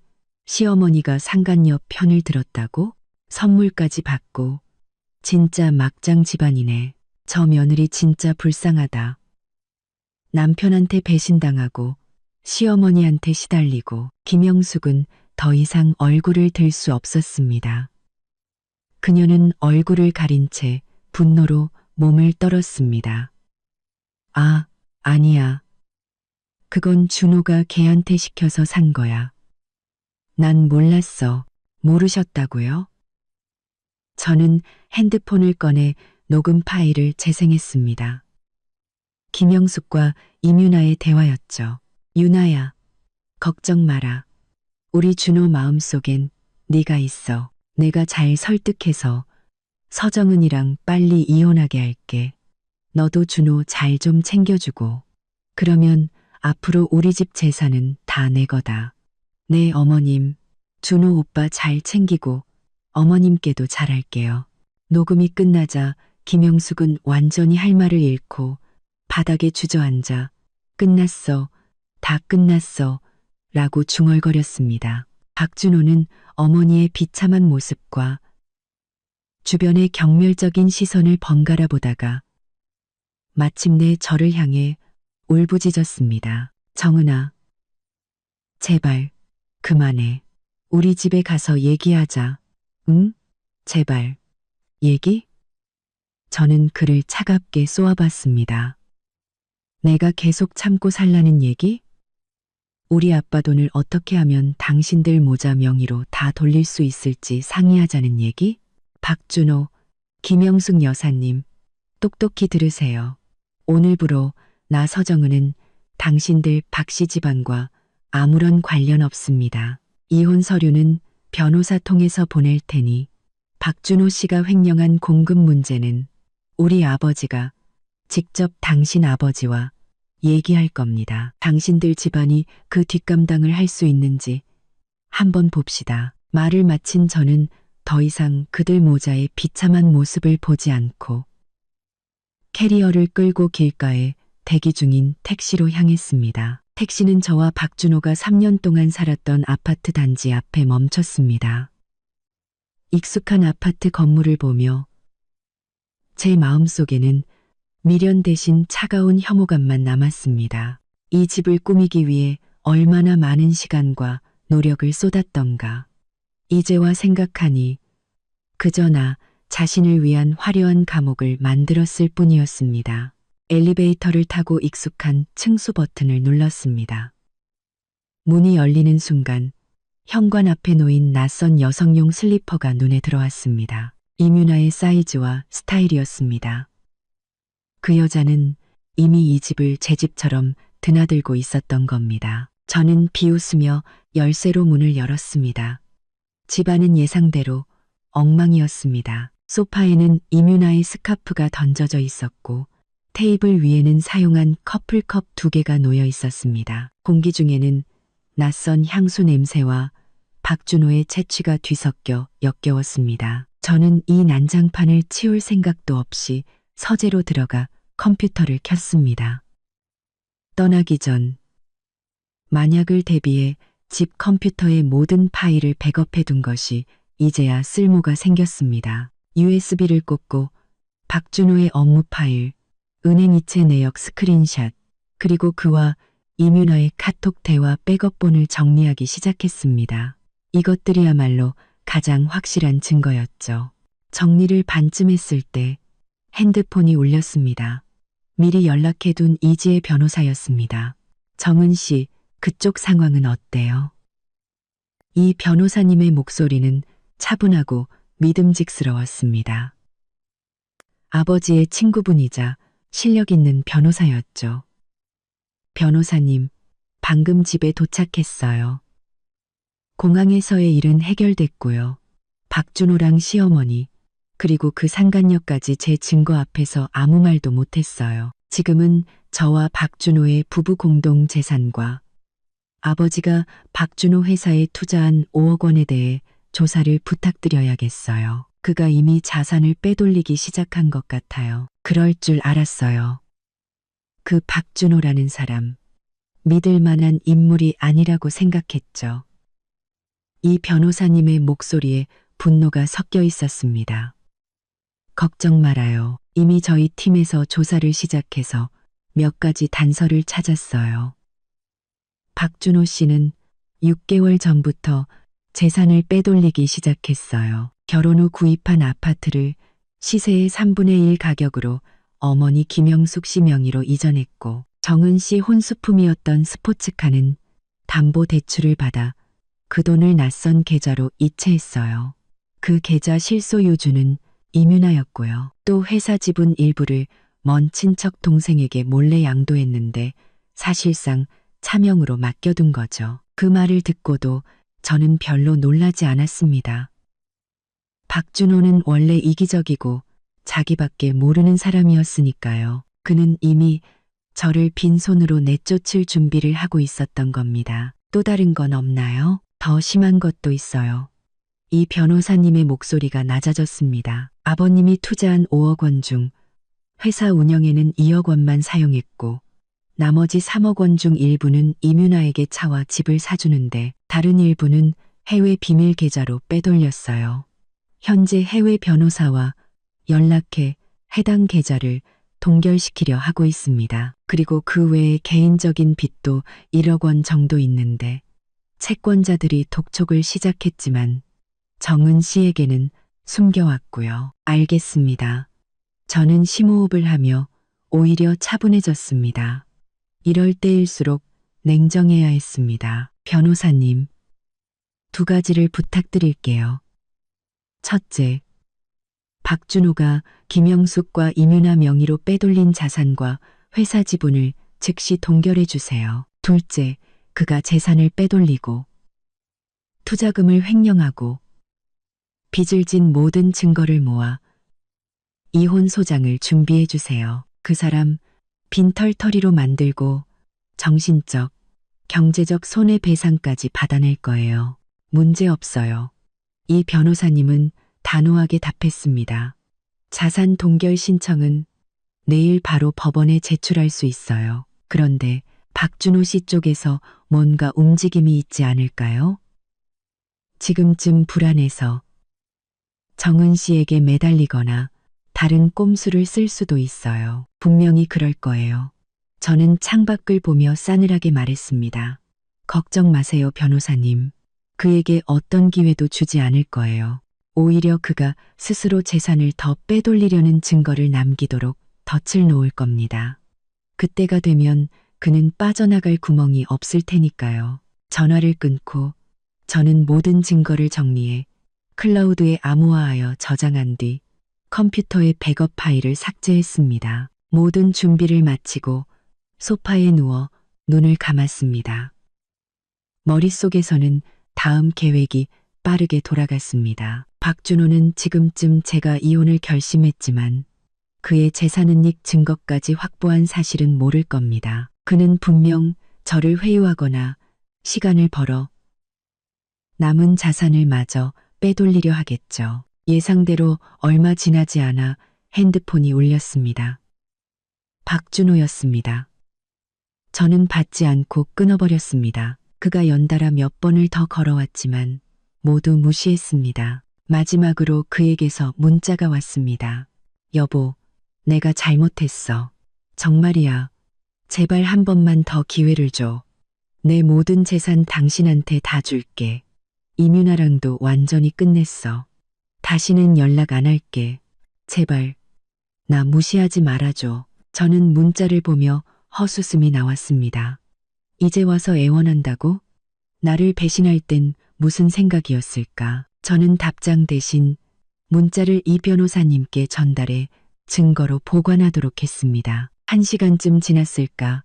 시어머니가 상간녀 편을 들었다고? 선물까지 받고 진짜 막장 집안이네. 저 며느리 진짜 불쌍하다. 남편한테 배신당하고 시어머니한테 시달리고 김영숙은 더 이상 얼굴을 들 수 없었습니다. 그녀는 얼굴을 가린 채 분노로 몸을 떨었습니다. 아, 아니야. 그건 준호가 걔한테 시켜서 산 거야. 난 몰랐어. 모르셨다고요? 저는 핸드폰을 꺼내 녹음 파일을 재생했습니다. 김영숙과 임윤아의 대화였죠. 윤아야, 걱정 마라. 우리 준호 마음속엔 네가 있어. 내가 잘 설득해서 서정은이랑 빨리 이혼하게 할게. 너도 준호 잘 좀 챙겨주고. 그러면 앞으로 우리 집 재산은 다 내 거다. 네, 어머님. 준호 오빠 잘 챙기고 어머님께도 잘할게요. 녹음이 끝나자 김영숙은 완전히 할 말을 잃고 바닥에 주저앉아 끝났어. 다 끝났어. 라고 중얼거렸습니다. 박준호는 어머니의 비참한 모습과 주변의 경멸적인 시선을 번갈아 보다가 마침내 저를 향해 울부짖었습니다. 정은아, 제발 그만해. 우리 집에 가서 얘기하자. 응? 제발. 얘기? 저는 그를 차갑게 쏘아봤습니다. 내가 계속 참고 살라는 얘기? 우리 아빠 돈을 어떻게 하면 당신들 모자 명의로 다 돌릴 수 있을지 상의하자는 얘기? 박준호, 김영숙 여사님, 똑똑히 들으세요. 오늘부로 나 서정은은 당신들 박씨 집안과 아무런 관련 없습니다. 이혼 서류는 변호사 통해서 보낼 테니 박준호 씨가 횡령한 공금 문제는 우리 아버지가 직접 당신 아버지와 얘기할 겁니다. 당신들 집안이 그 뒷감당을 할 수 있는지 한번 봅시다. 말을 마친 저는 더 이상 그들 모자의 비참한 모습을 보지 않고 캐리어를 끌고 길가에 대기 중인 택시로 향했습니다. 택시는 저와 박준호가 3년 동안 살았던 아파트 단지 앞에 멈췄습니다. 익숙한 아파트 건물을 보며 제 마음속에는 미련 대신 차가운 혐오감만 남았습니다. 이 집을 꾸미기 위해 얼마나 많은 시간과 노력을 쏟았던가. 이제와 생각하니 그저 나 자신을 위한 화려한 감옥을 만들었을 뿐이었습니다. 엘리베이터를 타고 익숙한 층수 버튼을 눌렀습니다. 문이 열리는 순간 현관 앞에 놓인 낯선 여성용 슬리퍼가 눈에 들어왔습니다. 임윤아의 사이즈와 스타일이었습니다. 그 여자는 이미 이 집을 제 집처럼 드나들고 있었던 겁니다. 저는 비웃으며 열쇠로 문을 열었습니다. 집안은 예상대로 엉망이었습니다. 소파에는 임윤아의 스카프가 던져져 있었고 테이블 위에는 사용한 커플컵 2개가 놓여 있었습니다. 공기 중에는 낯선 향수 냄새와 박준호의 채취가 뒤섞여 역겨웠습니다. 저는 이 난장판을 치울 생각도 없이 서재로 들어가 컴퓨터를 켰습니다. 떠나기 전 만약을 대비해 집 컴퓨터의 모든 파일을 백업해 둔 것이 이제야 쓸모가 생겼습니다. USB를 꽂고 박준호의 업무 파일, 은행 이체 내역 스크린샷, 그리고 그와 임윤아의 카톡 대화 백업본을 정리하기 시작했습니다. 이것들이야말로 가장 확실한 증거였죠. 정리를 반쯤 했을 때 핸드폰이 울렸습니다. 미리 연락해둔 이지혜 변호사였습니다. 정은 씨, 그쪽 상황은 어때요? 이 변호사님의 목소리는 차분하고 믿음직스러웠습니다. 아버지의 친구분이자 실력 있는 변호사였죠. 변호사님, 방금 집에 도착했어요. 공항에서의 일은 해결됐고요. 박준호랑 시어머니, 그리고 그 상간녀까지 제 증거 앞에서 아무 말도 못했어요. 지금은 저와 박준호의 부부 공동 재산과 아버지가 박준호 회사에 투자한 5억 원에 대해 조사를 부탁드려야겠어요. 그가 이미 자산을 빼돌리기 시작한 것 같아요. 그럴 줄 알았어요. 그 박준호라는 사람, 믿을 만한 인물이 아니라고 생각했죠. 이 변호사님의 목소리에 분노가 섞여 있었습니다. 걱정 말아요. 이미 저희 팀에서 조사를 시작해서 몇 가지 단서를 찾았어요. 박준호 씨는 6개월 전부터 재산을 빼돌리기 시작했어요. 결혼 후 구입한 아파트를 시세의 3분의 1 가격으로 어머니 김영숙 씨 명의로 이전했고, 정은 씨 혼수품이었던 스포츠카는 담보 대출을 받아 그 돈을 낯선 계좌로 이체했어요. 그 계좌 실소유주는 이윤아였고요. 또 회사 지분 일부를 먼 친척 동생에게 몰래 양도했는데 사실상 차명으로 맡겨둔 거죠. 그 말을 듣고도 저는 별로 놀라지 않았습니다. 박준호는 원래 이기적이고 자기밖에 모르는 사람이었으니까요. 그는 이미 저를 빈손으로 내쫓을 준비를 하고 있었던 겁니다. 또 다른 건 없나요? 더 심한 것도 있어요. 이 변호사님의 목소리가 낮아졌습니다. 아버님이 투자한 5억 원 중 회사 운영에는 2억 원만 사용했고, 나머지 3억 원 중 일부는 이윤아에게 차와 집을 사주는데 다른 일부는 해외 비밀 계좌로 빼돌렸어요. 현재 해외 변호사와 연락해 해당 계좌를 동결시키려 하고 있습니다. 그리고 그 외에 개인적인 빚도 1억 원 정도 있는데 채권자들이 독촉을 시작했지만 정은 씨에게는 숨겨왔고요. 알겠습니다. 저는 심호흡을 하며 오히려 차분해졌습니다. 이럴 때일수록 냉정해야 했습니다. 변호사님, 2가지를 부탁드릴게요. 첫째, 박준호가 김영숙과 이윤아 명의로 빼돌린 자산과 회사 지분을 즉시 동결해 주세요. 둘째, 그가 재산을 빼돌리고 투자금을 횡령하고 빚을 진 모든 증거를 모아 이혼 소장을 준비해 주세요. 그 사람 빈털터리로 만들고 정신적, 경제적 손해배상까지 받아낼 거예요. 문제 없어요. 이 변호사님은 단호하게 답했습니다. 자산 동결 신청은 내일 바로 법원에 제출할 수 있어요. 그런데 박준호 씨 쪽에서 뭔가 움직임이 있지 않을까요? 지금쯤 불안해서 정은 씨에게 매달리거나 다른 꼼수를 쓸 수도 있어요. 분명히 그럴 거예요. 저는 창밖을 보며 싸늘하게 말했습니다. 걱정 마세요, 변호사님. 그에게 어떤 기회도 주지 않을 거예요. 오히려 그가 스스로 재산을 더 빼돌리려는 증거를 남기도록 덫을 놓을 겁니다. 그때가 되면 그는 빠져나갈 구멍이 없을 테니까요. 전화를 끊고 저는 모든 증거를 정리해 클라우드에 암호화하여 저장한 뒤 컴퓨터의 백업 파일을 삭제했습니다. 모든 준비를 마치고 소파에 누워 눈을 감았습니다. 머릿속에서는 다음 계획이 빠르게 돌아갔습니다. 박준호는 지금쯤 제가 이혼을 결심했지만 그의 재산은닉 증거까지 확보한 사실은 모를 겁니다. 그는 분명 저를 회유하거나 시간을 벌어 남은 자산을 마저 빼돌리려 하겠죠. 예상대로 얼마 지나지 않아 핸드폰이 울렸습니다. 박준호였습니다. 저는 받지 않고 끊어버렸습니다. 그가 연달아 몇 번을 더 걸어왔지만 모두 무시했습니다. 마지막으로 그에게서 문자가 왔습니다. 여보, 내가 잘못했어. 정말이야. 제발 한 번만 더 기회를 줘. 내 모든 재산 당신한테 다 줄게. 이윤아랑도 완전히 끝냈어. 다시는 연락 안 할게. 제발, 나 무시하지 말아줘. 저는 문자를 보며 헛웃음이 나왔습니다. 이제 와서 애원한다고? 나를 배신할 땐 무슨 생각이었을까? 저는 답장 대신 문자를 이 변호사님께 전달해 증거로 보관하도록 했습니다. 1시간쯤 지났을까?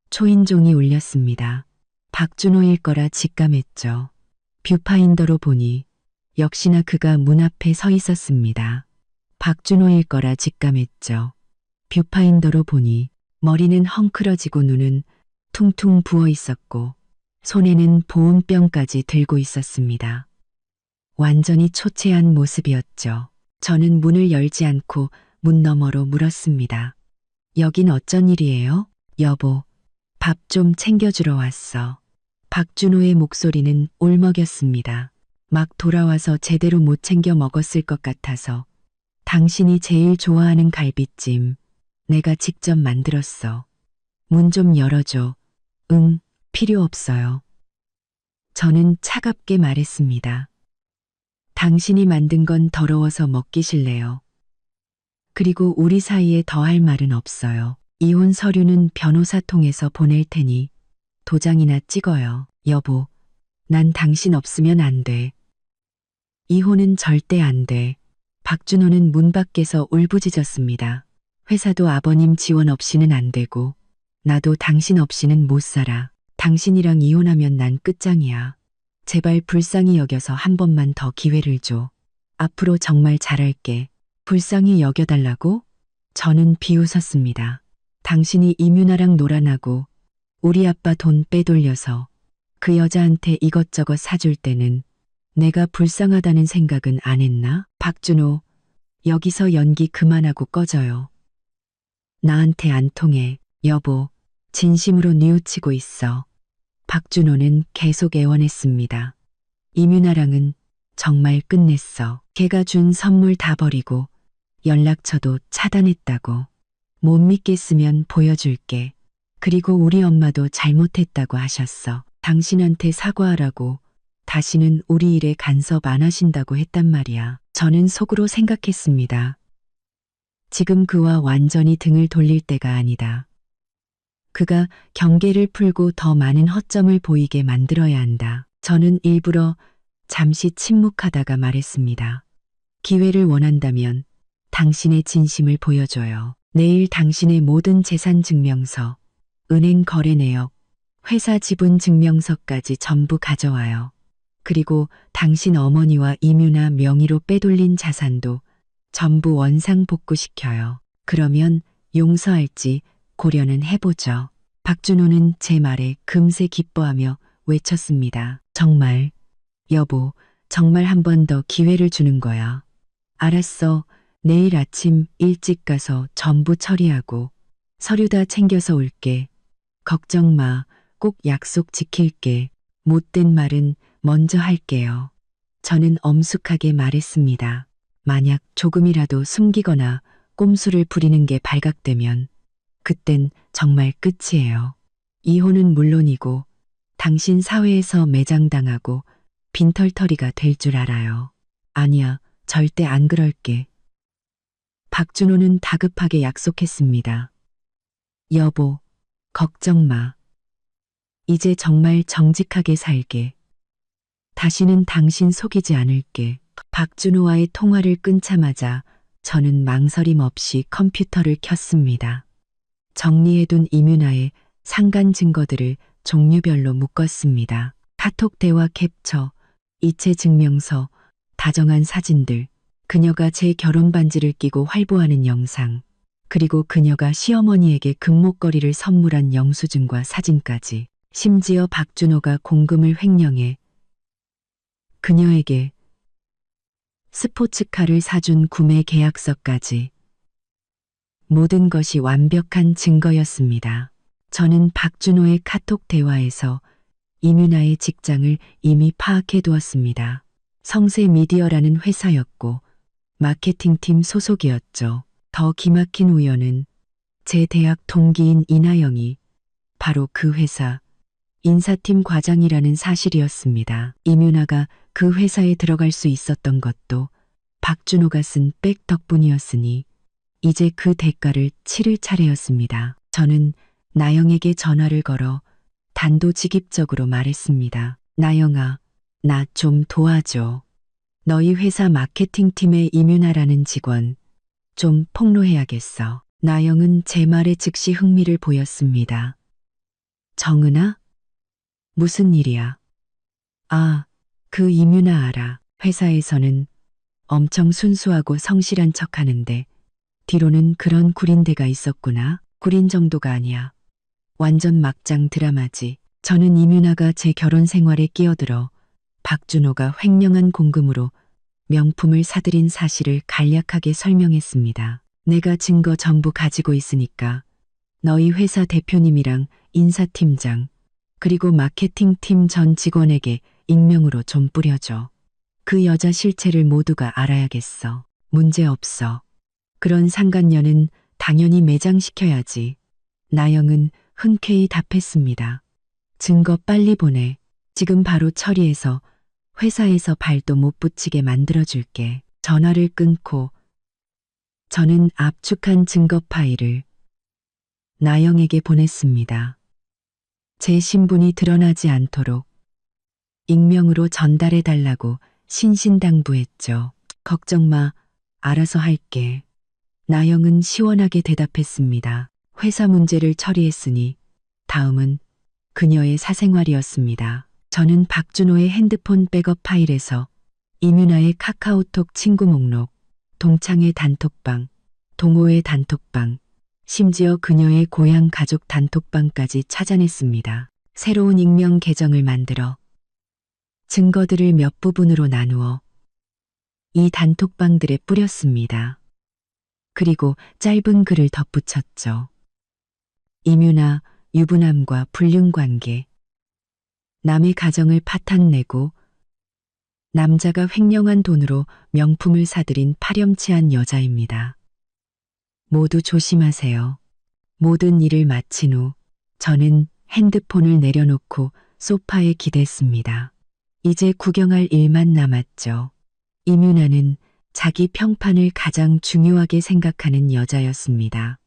초인종이 울렸습니다. 박준호일 거라 직감했죠. 뷰파인더로 보니 역시나 그가 문 앞에 서 있었습니다. 박준호일 거라 직감했죠. 뷰파인더로 보니 머리는 헝클어지고 눈은 퉁퉁 부어 있었고 손에는 보온병까지 들고 있었습니다. 완전히 초췌한 모습이었죠. 저는 문을 열지 않고 문 너머로 물었습니다. 여긴 어쩐 일이에요? 여보, 밥 좀 챙겨주러 왔어. 박준호의 목소리는 울먹였습니다. 막 돌아와서 제대로 못 챙겨 먹었을 것 같아서. 당신이 제일 좋아하는 갈비찜 내가 직접 만들었어. 문 좀 열어줘. 응. 필요 없어요. 저는 차갑게 말했습니다. 당신이 만든 건 더러워서 먹기 싫네요. 그리고 우리 사이에 더 할 말은 없어요. 이혼 서류는 변호사 통해서 보낼 테니 도장이나 찍어요. 여보, 난 당신 없으면 안 돼. 이혼은 절대 안 돼. 박준호는 문 밖에서 울부짖었습니다. 회사도 아버님 지원 없이는 안 되고 나도 당신 없이는 못 살아. 당신이랑 이혼하면 난 끝장이야. 제발 불쌍히 여겨서 한 번만 더 기회를 줘. 앞으로 정말 잘할게. 불쌍히 여겨달라고? 저는 비웃었습니다. 당신이 이민아랑 놀아나고 우리 아빠 돈 빼돌려서 그 여자한테 이것저것 사줄 때는 내가 불쌍하다는 생각은 안 했나? 박준호, 여기서 연기 그만하고 꺼져요. 나한테 안 통해. 여보, 진심으로 뉘우치고 있어. 박준호는 계속 애원했습니다. 이민아랑은 정말 끝냈어. 걔가 준 선물 다 버리고 연락처도 차단했다고. 못 믿겠으면 보여줄게. 그리고 우리 엄마도 잘못했다고 하셨어. 당신한테 사과하라고 다시는 우리 일에 간섭 안 하신다고 했단 말이야. 저는 속으로 생각했습니다. 지금 그와 완전히 등을 돌릴 때가 아니다. 그가 경계를 풀고 더 많은 허점을 보이게 만들어야 한다. 저는 일부러 잠시 침묵하다가 말했습니다. 기회를 원한다면 당신의 진심을 보여줘요. 내일 당신의 모든 재산 증명서, 은행 거래 내역, 회사 지분 증명서까지 전부 가져와요. 그리고 당신 어머니와 이민아 명의로 빼돌린 자산도 전부 원상복구시켜요. 그러면 용서할지 고려는 해보죠. 박준호는 제 말에 금세 기뻐하며 외쳤습니다. 정말, 여보, 정말 한 번 더 기회를 주는 거야. 알았어. 내일 아침 일찍 가서 전부 처리하고 서류 다 챙겨서 올게. 걱정 마. 꼭 약속 지킬게. 못된 말은 먼저 할게요. 저는 엄숙하게 말했습니다. 만약 조금이라도 숨기거나 꼼수를 부리는 게 발각되면 그땐 정말 끝이에요. 이혼은 물론이고 당신 사회에서 매장당하고 빈털터리가 될 줄 알아요. 아니야, 절대 안 그럴게. 박준호는 다급하게 약속했습니다. 여보, 걱정 마. 이제 정말 정직하게 살게. 다시는 당신 속이지 않을게. 박준호와의 통화를 끊자마자 저는 망설임 없이 컴퓨터를 켰습니다. 정리해둔 이민아의 상간 증거들을 종류별로 묶었습니다. 카톡 대화 캡처, 이체 증명서, 다정한 사진들, 그녀가 제 결혼 반지를 끼고 활보하는 영상, 그리고 그녀가 시어머니에게 금목걸이를 선물한 영수증과 사진까지, 심지어 박준호가 공금을 횡령해 그녀에게 스포츠카를 사준 구매 계약서까지. 모든 것이 완벽한 증거였습니다. 저는 박준호의 카톡 대화에서 이민아의 직장을 이미 파악해 두었습니다. 성세 미디어라는 회사였고 마케팅팀 소속이었죠. 더 기막힌 우연은 제 대학 동기인 이나영이 바로 그 회사 인사팀 과장이라는 사실이었습니다. 이민아가 그 회사에 들어갈 수 있었던 것도 박준호가 쓴 백 덕분이었으니 이제 그 대가를 치를 차례였습니다. 저는 나영에게 전화를 걸어 단도직입적으로 말했습니다. 나영아, 나 좀 도와줘. 너희 회사 마케팅팀의 이민아라는 직원 좀 폭로해야겠어. 나영은 제 말에 즉시 흥미를 보였습니다. 정은아? 무슨 일이야? 아, 그 이민아 알아. 회사에서는 엄청 순수하고 성실한 척하는데 뒤로는 그런 구린데가 있었구나. 구린 정도가 아니야. 완전 막장 드라마지. 저는 이민아가 제 결혼 생활에 끼어들어 박준호가 횡령한 공금으로 명품을 사들인 사실을 간략하게 설명했습니다. 내가 증거 전부 가지고 있으니까 너희 회사 대표님이랑 인사팀장 그리고 마케팅팀 전 직원에게 익명으로 좀 뿌려줘. 그 여자 실체를 모두가 알아야겠어. 문제 없어. 그런 상간녀는 당연히 매장시켜야지. 나영은 흔쾌히 답했습니다. 증거 빨리 보내. 지금 바로 처리해서 회사에서 발도 못 붙이게 만들어줄게. 전화를 끊고 저는 압축한 증거 파일을 나영에게 보냈습니다. 제 신분이 드러나지 않도록 익명으로 전달해달라고 신신당부했죠. 걱정 마. 알아서 할게. 나영은 시원하게 대답했습니다. 회사 문제를 처리했으니 다음은 그녀의 사생활이었습니다. 저는 박준호의 핸드폰 백업 파일에서 이뮤나의 카카오톡 친구 목록, 동창의 단톡방, 동호의 단톡방, 심지어 그녀의 고향 가족 단톡방까지 찾아냈습니다. 새로운 익명 계정을 만들어 증거들을 몇 부분으로 나누어 이 단톡방들에 뿌렸습니다. 그리고 짧은 글을 덧붙였죠. 이뮤나, 유부남과 불륜관계, 남의 가정을 파탄내고 남자가 횡령한 돈으로 명품을 사들인 파렴치한 여자입니다. 모두 조심하세요. 모든 일을 마친 후 저는 핸드폰을 내려놓고 소파에 기댔습니다. 이제 구경할 일만 남았죠. 이뮤나는 자기 평판을 가장 중요하게 생각하는 여자였습니다.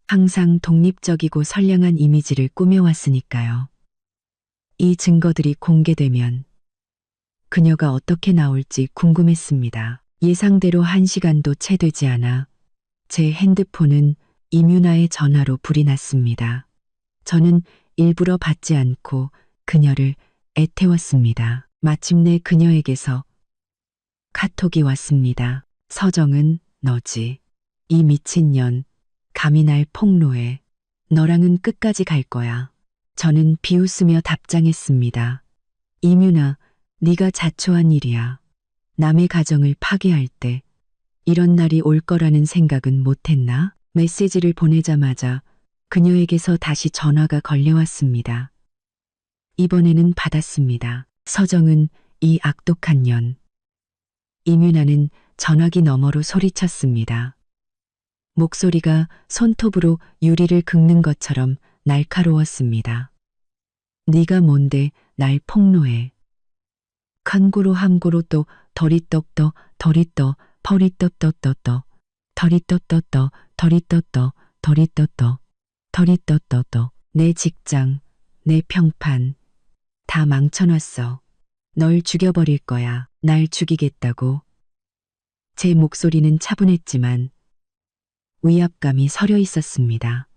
항상 독립적이고 선량한 이미지를 꾸며왔으니까요. 이 증거들이 공개되면 그녀가 어떻게 나올지 궁금했습니다. 예상대로 1시간도 채 되지 않아 제 핸드폰은 이뮤나의 전화로 불이 났습니다. 저는 일부러 받지 않고 그녀를 애태웠습니다. 마침내 그녀에게서 카톡이 왔습니다. 서정은 너지. 이 미친년. 감히 날 폭로해. 너랑은 끝까지 갈 거야. 저는 비웃으며 답장했습니다. 이뮤나, 네가 자초한 일이야. 남의 가정을 파괴할 때 이런 날이 올 거라는 생각은 못했나? 메시지를 보내자마자 그녀에게서 다시 전화가 걸려왔습니다. 이번에는 받았습니다. 서정은 이 악독한 년. 이뮤나는 전화기 너머로 소리쳤습니다. 목소리가 손톱으로 유리를 긁는 것처럼 날카로웠습니다. 네가 뭔데 날 폭로해. 간구로 함구로 또 더리떡떠 더리떠 버리떡떠떠떠 더리떡떠떠 더리떡떠 더리떡떠 더리떡떠떠 내 직장, 내 평판 다 망쳐놨어. 널 죽여버릴 거야. 날 죽이겠다고. 제 목소리는 차분했지만 위압감이 서려 있었습니다.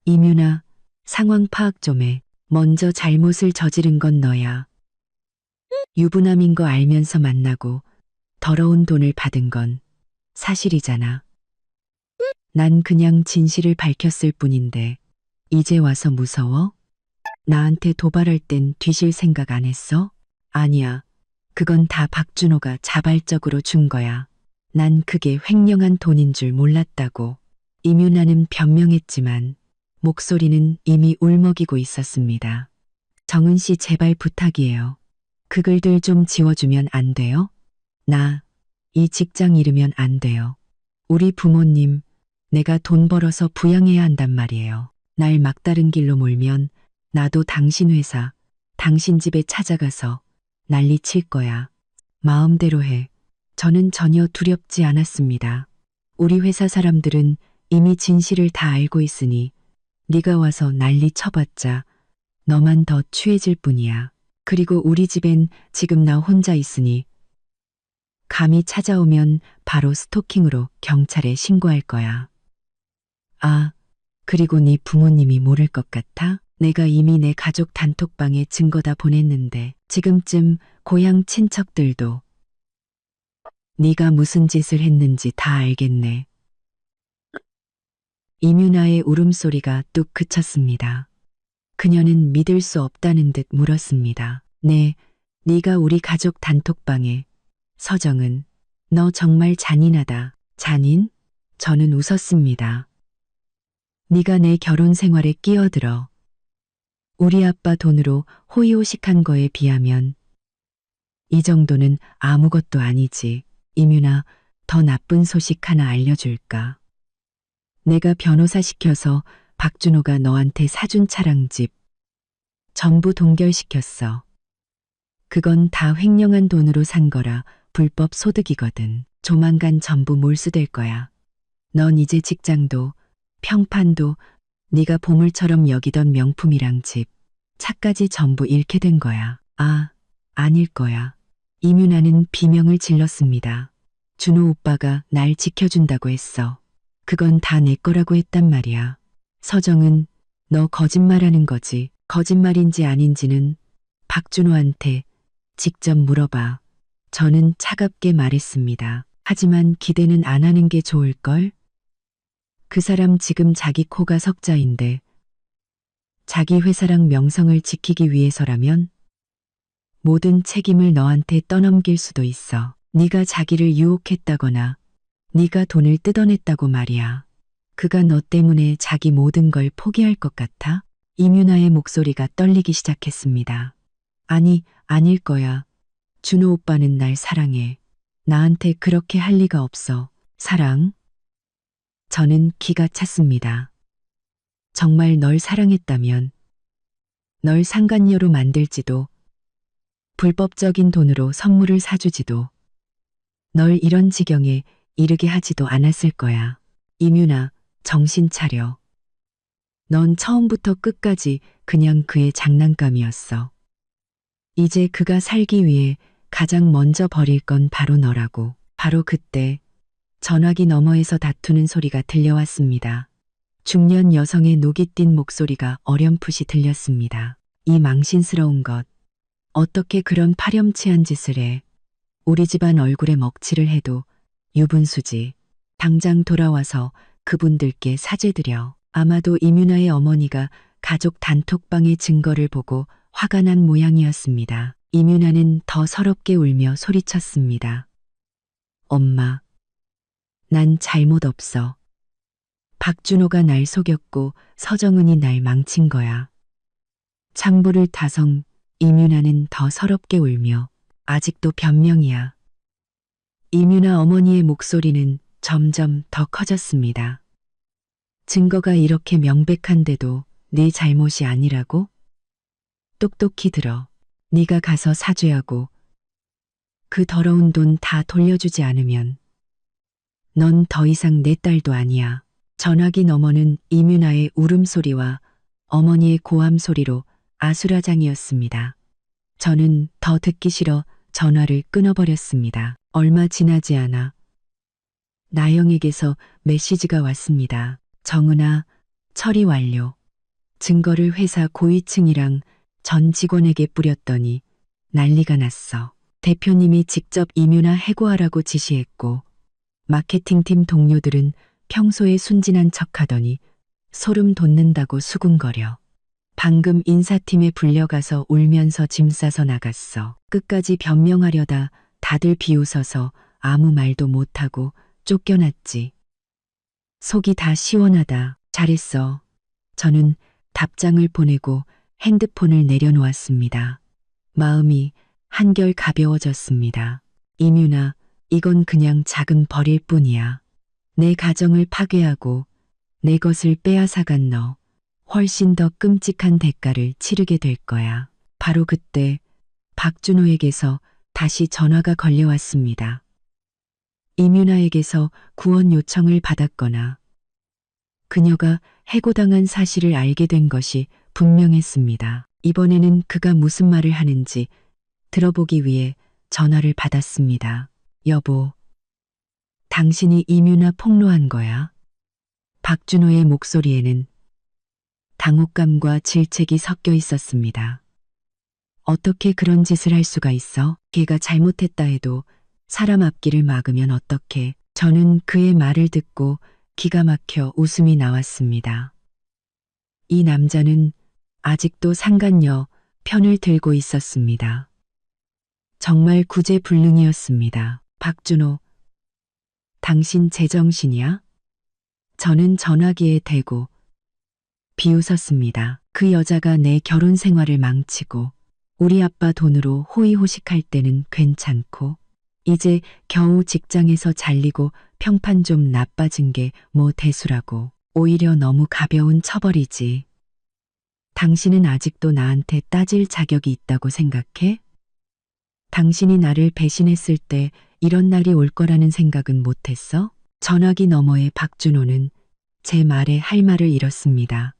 이뮤나, 상황 파악 좀 해. 먼저 잘못을 저지른 건 너야. 유부남인 거 알면서 만나고 더러운 돈을 받은 건 사실이잖아. 난 그냥 진실을 밝혔을 뿐인데 이제 와서 무서워? 나한테 도발할 땐 뒤질 생각 안 했어? 아니야. 그건 다 박준호가 자발적으로 준 거야. 난 그게 횡령한 돈인 줄 몰랐다고. 이뮤나는 변명했지만 목소리는 이미 울먹이고 있었습니다. 정은 씨 제발 부탁이에요. 그 글들 좀 지워주면 안 돼요? 나 이 직장 잃으면 안 돼요. 우리 부모님 내가 돈 벌어서 부양해야 한단 말이에요. 날 막다른 길로 몰면 나도 당신 회사, 당신 집에 찾아가서 난리 칠 거야. 마음대로 해. 저는 전혀 두렵지 않았습니다. 우리 회사 사람들은 이미 진실을 다 알고 있으니 네가 와서 난리 쳐봤자 너만 더 취해질 뿐이야. 그리고 우리 집엔 지금 나 혼자 있으니 감히 찾아오면 바로 스토킹으로 경찰에 신고할 거야. 아, 그리고 네 부모님이 모를 것 같아? 내가 이미 내 가족 단톡방에 증거 다 보냈는데 지금쯤 고향 친척들도 네가 무슨 짓을 했는지 다 알겠네. 이뮤나의 울음소리가 뚝 그쳤습니다. 그녀는 믿을 수 없다는 듯 물었습니다. 네, 네가 우리 가족 단톡방에. 서정은 너 정말 잔인하다. 잔인? 저는 웃었습니다. 네가 내 결혼 생활에 끼어들어 우리 아빠 돈으로 호의호식한 거에 비하면 이 정도는 아무것도 아니지. 이뮤나, 더 나쁜 소식 하나 알려줄까? 내가 변호사 시켜서 박준호가 너한테 사준 차랑 집 전부 동결시켰어. 그건 다 횡령한 돈으로 산 거라 불법 소득이거든. 조만간 전부 몰수될 거야. 넌 이제 직장도, 평판도, 네가 보물처럼 여기던 명품이랑 집, 차까지 전부 잃게 된 거야. 아, 아닐 거야. 이윤아는 비명을 질렀습니다. 준호 오빠가 날 지켜준다고 했어. 그건 다 내 거라고 했단 말이야. 서정은 너 거짓말하는 거지. 거짓말인지 아닌지는 박준호한테 직접 물어봐. 저는 차갑게 말했습니다. 하지만 기대는 안 하는 게 좋을걸? 그 사람 지금 자기 코가 석자인데 자기 회사랑 명성을 지키기 위해서라면 모든 책임을 너한테 떠넘길 수도 있어. 네가 자기를 유혹했다거나 네가 돈을 뜯어냈다고 말이야. 그가 너 때문에 자기 모든 걸 포기할 것 같아? 이윤아의 목소리가 떨리기 시작했습니다. 아니, 아닐 거야. 준호 오빠는 날 사랑해. 나한테 그렇게 할 리가 없어. 사랑? 저는 기가 찼습니다. 정말 널 사랑했다면 널 상간녀로 만들지도 불법적인 돈으로 선물을 사주지도 널 이런 지경에 이르게 하지도 않았을 거야. 이윤아, 정신 차려. 넌 처음부터 끝까지 그냥 그의 장난감이었어. 이제 그가 살기 위해 가장 먼저 버릴 건 바로 너라고. 바로 그때 전화기 너머에서 다투는 소리가 들려왔습니다. 중년 여성의 녹이 띤 목소리가 어렴풋이 들렸습니다. 이 망신스러운 것. 어떻게 그런 파렴치한 짓을 해. 우리 집안 얼굴에 먹칠을 해도 유분수지. 당장 돌아와서 그분들께 사죄드려. 아마도 이윤아의 어머니가 가족 단톡방의 증거를 보고 화가 난 모양이었습니다. 이윤아는 더 서럽게 울며 소리쳤습니다. 엄마, 난 잘못 없어. 박준호가 날 속였고 서정은이 날 망친 거야. 창부를 타성 이윤아는 더 서럽게 울며 아직도 변명이야. 이윤아 어머니의 목소리는 점점 더 커졌습니다. 증거가 이렇게 명백한데도 네 잘못이 아니라고? 똑똑히 들어. 네가 가서 사죄하고 그 더러운 돈 다 돌려주지 않으면 넌 더 이상 내 딸도 아니야. 전화기 너머는 이윤아의 울음소리와 어머니의 고함 소리로 아수라장이었습니다. 저는 더 듣기 싫어 전화를 끊어버렸습니다. 얼마 지나지 않아 나영에게서 메시지가 왔습니다. 정은아, 처리 완료. 증거를 회사 고위층이랑 전 직원에게 뿌렸더니 난리가 났어. 대표님이 직접 이윤아 해고하라고 지시했고 마케팅팀 동료들은 평소에 순진한 척하더니 소름 돋는다고 수군거려. 방금 인사팀에 불려가서 울면서 짐 싸서 나갔어. 끝까지 변명하려다 다들 비웃어서 아무 말도 못하고 쫓겨났지. 속이 다 시원하다. 잘했어. 저는 답장을 보내고 핸드폰을 내려놓았습니다. 마음이 한결 가벼워졌습니다. 이윤아, 이건 그냥 작은 벌일 뿐이야. 내 가정을 파괴하고 내 것을 빼앗아간 너, 훨씬 더 끔찍한 대가를 치르게 될 거야. 바로 그때 박준호에게서 다시 전화가 걸려왔습니다. 이윤아에게서 구원 요청을 받았거나 그녀가 해고당한 사실을 알게 된 것이 분명했습니다. 이번에는 그가 무슨 말을 하는지 들어보기 위해 전화를 받았습니다. 여보, 당신이 이윤아 폭로한 거야? 박준호의 목소리에는 당혹감과 질책이 섞여 있었습니다. 어떻게 그런 짓을 할 수가 있어? 걔가 잘못했다 해도 사람 앞길을 막으면 어떡해? 저는 그의 말을 듣고 기가 막혀 웃음이 나왔습니다. 이 남자는 아직도 상간녀 편을 들고 있었습니다. 정말 구제불능이었습니다. 박준호, 당신 제정신이야? 저는 전화기에 대고 비웃었습니다. 그 여자가 내 결혼 생활을 망치고 우리 아빠 돈으로 호의호식할 때는 괜찮고 이제 겨우 직장에서 잘리고 평판 좀 나빠진 게 뭐 대수라고. 오히려 너무 가벼운 처벌이지. 당신은 아직도 나한테 따질 자격이 있다고 생각해? 당신이 나를 배신했을 때 이런 날이 올 거라는 생각은 못했어? 전화기 너머의 박준호는 제 말에 할 말을 잃었습니다.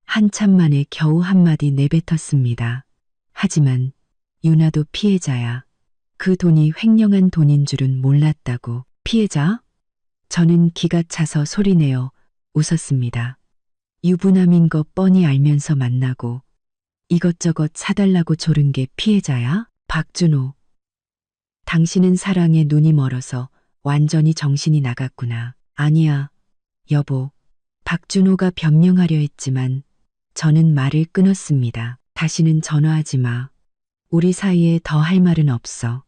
한참 만에 겨우 한마디 내뱉었습니다. 하지만 유나도 피해자야. 그 돈이 횡령한 돈인 줄은 몰랐다고. 피해자? 저는 기가 차서 소리내어 웃었습니다. 유부남인 거 뻔히 알면서 만나고 이것저것 사달라고 조른 게 피해자야? 박준호. 당신은 사랑에 눈이 멀어서 완전히 정신이 나갔구나. 아니야, 여보. 박준호가 변명하려 했지만 저는 말을 끊었습니다. 다시는 전화하지 마. 우리 사이에 더 할 말은 없어.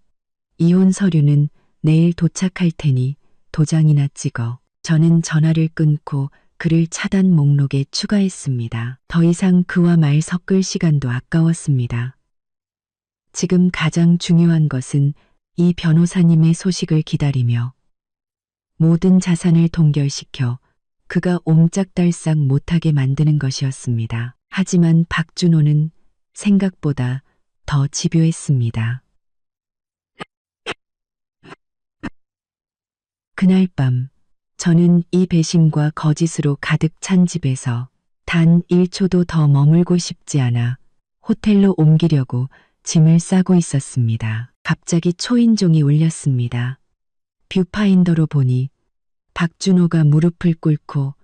이혼 서류는 내일 도착할 테니 도장이나 찍어. 저는 전화를 끊고 그를 차단 목록에 추가했습니다. 더 이상 그와 말 섞을 시간도 아까웠습니다. 지금 가장 중요한 것은 이 변호사님의 소식을 기다리며 모든 자산을 동결시켜 그가 옴짝달싹 못하게 만드는 것이었습니다. 하지만 박준호는 생각보다 더 집요했습니다. 그날 밤 저는 이 배신과 거짓으로 가득 찬 집에서 단 1초도 더 머물고 싶지 않아 호텔로 옮기려고 짐을 싸고 있었습니다. 갑자기 초인종이 울렸습니다. 뷰파인더로 보니 박준호가 무릎을 꿇고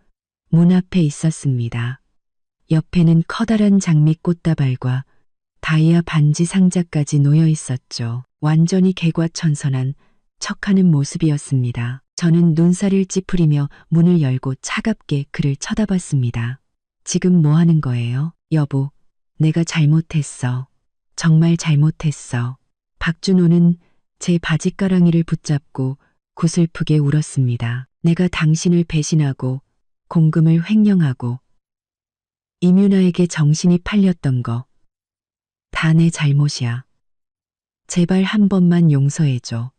문 앞에 있었습니다. 옆에는 커다란 장미 꽃다발과 다이아 반지 상자까지 놓여 있었죠. 완전히 개과천선한 척하는 모습이었습니다. 저는 눈살을 찌푸리며 문을 열고 차갑게 그를 쳐다봤습니다. 지금 뭐 하는 거예요? 여보, 내가 잘못했어. 정말 잘못했어. 박준호는 제 바지가랑이를 붙잡고 구슬프게 울었습니다. 내가 당신을 배신하고 공금을 횡령하고 이뮤나에게 정신이 팔렸던 거 다 내 잘못이야. 제발 한 번만 용서해줘.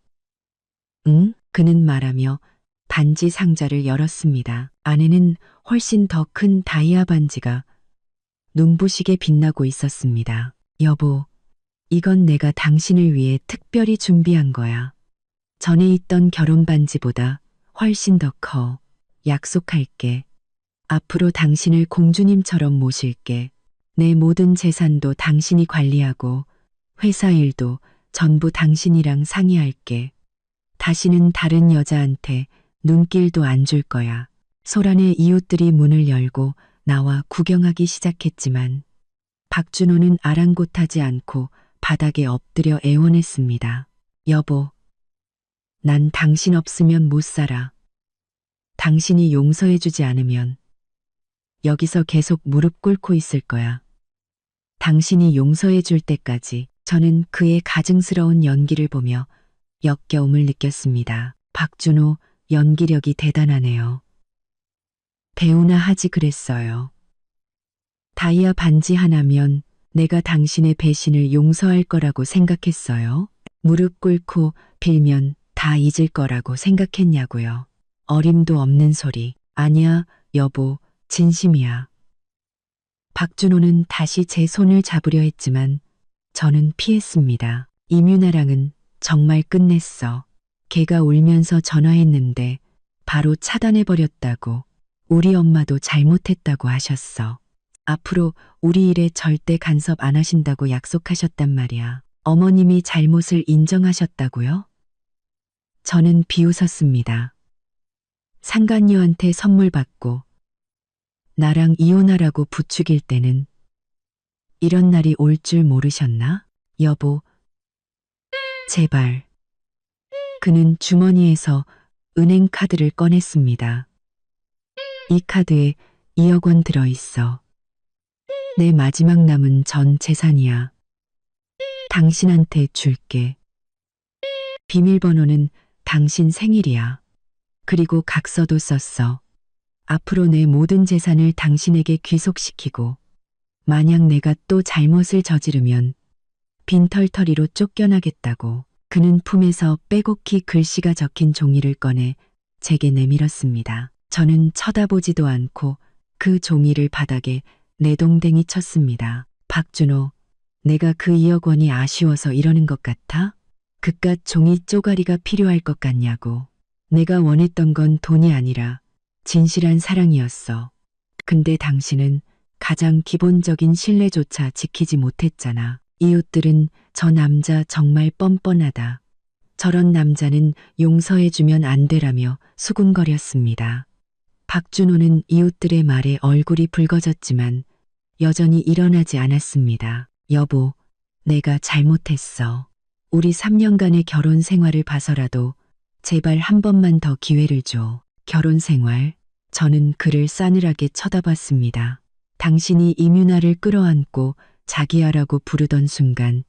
응? 그는 말하며 반지 상자를 열었습니다. 안에는 훨씬 더 큰 다이아 반지가 눈부시게 빛나고 있었습니다. 여보, 이건 내가 당신을 위해 특별히 준비한 거야. 전에 있던 결혼 반지보다 훨씬 더 커. 약속할게. 앞으로 당신을 공주님처럼 모실게. 내 모든 재산도 당신이 관리하고 회사 일도 전부 당신이랑 상의할게. 다시는 다른 여자한테 눈길도 안 줄 거야. 소란의 이웃들이 문을 열고 나와 구경하기 시작했지만 박준호는 아랑곳하지 않고 바닥에 엎드려 애원했습니다. 여보, 난 당신 없으면 못 살아. 당신이 용서해주지 않으면 여기서 계속 무릎 꿇고 있을 거야. 당신이 용서해줄 때까지. 저는 그의 가증스러운 연기를 보며 역겨움을 느꼈습니다. 박준호, 연기력이 대단하네요. 배우나 하지 그랬어요. 다이아 반지 하나면 내가 당신의 배신을 용서할 거라고 생각했어요. 무릎 꿇고 빌면 다 잊을 거라고 생각했냐고요. 어림도 없는 소리. 아니야, 여보, 진심이야. 박준호는 다시 제 손을 잡으려 했지만 저는 피했습니다. 이뮤나랑은 정말 끝냈어. 걔가 울면서 전화했는데 바로 차단해버렸다고. 우리 엄마도 잘못했다고 하셨어. 앞으로 우리 일에 절대 간섭 안 하신다고 약속하셨단 말이야. 어머님이 잘못을 인정하셨다고요? 저는 비웃었습니다. 상간녀한테 선물 받고 나랑 이혼하라고 부추길 때는 이런 날이 올 줄 모르셨나? 여보, 제발. 그는 주머니에서 은행 카드를 꺼냈습니다. 이 카드에 2억 원 들어있어. 내 마지막 남은 전 재산이야. 당신한테 줄게. 비밀번호는 당신 생일이야. 그리고 각서도 썼어. 앞으로 내 모든 재산을 당신에게 귀속시키고 만약 내가 또 잘못을 저지르면 빈털터리로 쫓겨나겠다고. 그는 품에서 빼곡히 글씨가 적힌 종이를 꺼내 제게 내밀었습니다. 저는 쳐다보지도 않고 그 종이를 바닥에 내동댕이 쳤습니다. 박준호, 내가 그 2억 원이 아쉬워서 이러는 것 같아? 그깟 종이 쪼가리가 필요할 것 같냐고. 내가 원했던 건 돈이 아니라 진실한 사랑이었어. 근데 당신은 가장 기본적인 신뢰조차 지키지 못했잖아. 이웃들은 저 남자 정말 뻔뻔하다. 저런 남자는 용서해주면 안 되라며 수군거렸습니다. 박준호는 이웃들의 말에 얼굴이 붉어졌지만 여전히 일어나지 않았습니다. 여보, 내가 잘못했어. 우리 3년간의 결혼 생활을 봐서라도 제발 한 번만 더 기회를 줘. 결혼 생활? 저는 그를 싸늘하게 쳐다봤습니다. 당신이 이민아를 끌어안고 자기야라고 부르던 순간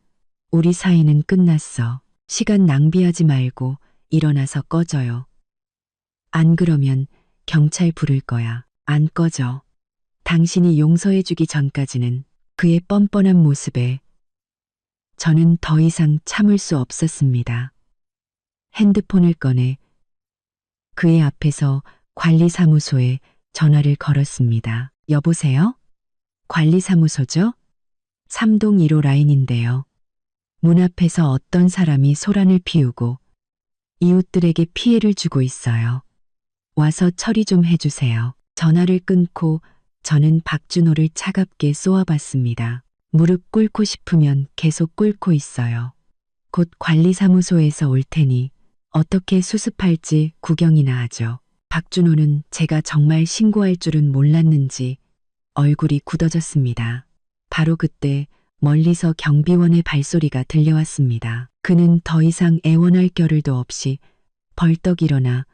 우리 사이는 끝났어. 시간 낭비하지 말고 일어나서 꺼져요. 안 그러면 경찰 부를 거야. 안 꺼져. 당신이 용서해주기 전까지는. 그의 뻔뻔한 모습에 저는 더 이상 참을 수 없었습니다. 핸드폰을 꺼내 그의 앞에서 관리사무소에 전화를 걸었습니다. 여보세요? 관리사무소죠? 3동 1호 라인인데요. 문 앞에서 어떤 사람이 소란을 피우고 이웃들에게 피해를 주고 있어요. 와서 처리 좀 해주세요. 전화를 끊고 저는 박준호를 차갑게 쏘아봤습니다. 무릎 꿇고 싶으면 계속 꿇고 있어요. 곧 관리사무소에서 올 테니 어떻게 수습할지 구경이나 하죠. 박준호는 제가 정말 신고할 줄은 몰랐는지 얼굴이 굳어졌습니다. 바로 그때 멀리서 경비원의 발소리가 들려왔습니다. 그는 더 이상 애원할 겨를도 없이 벌떡 일어나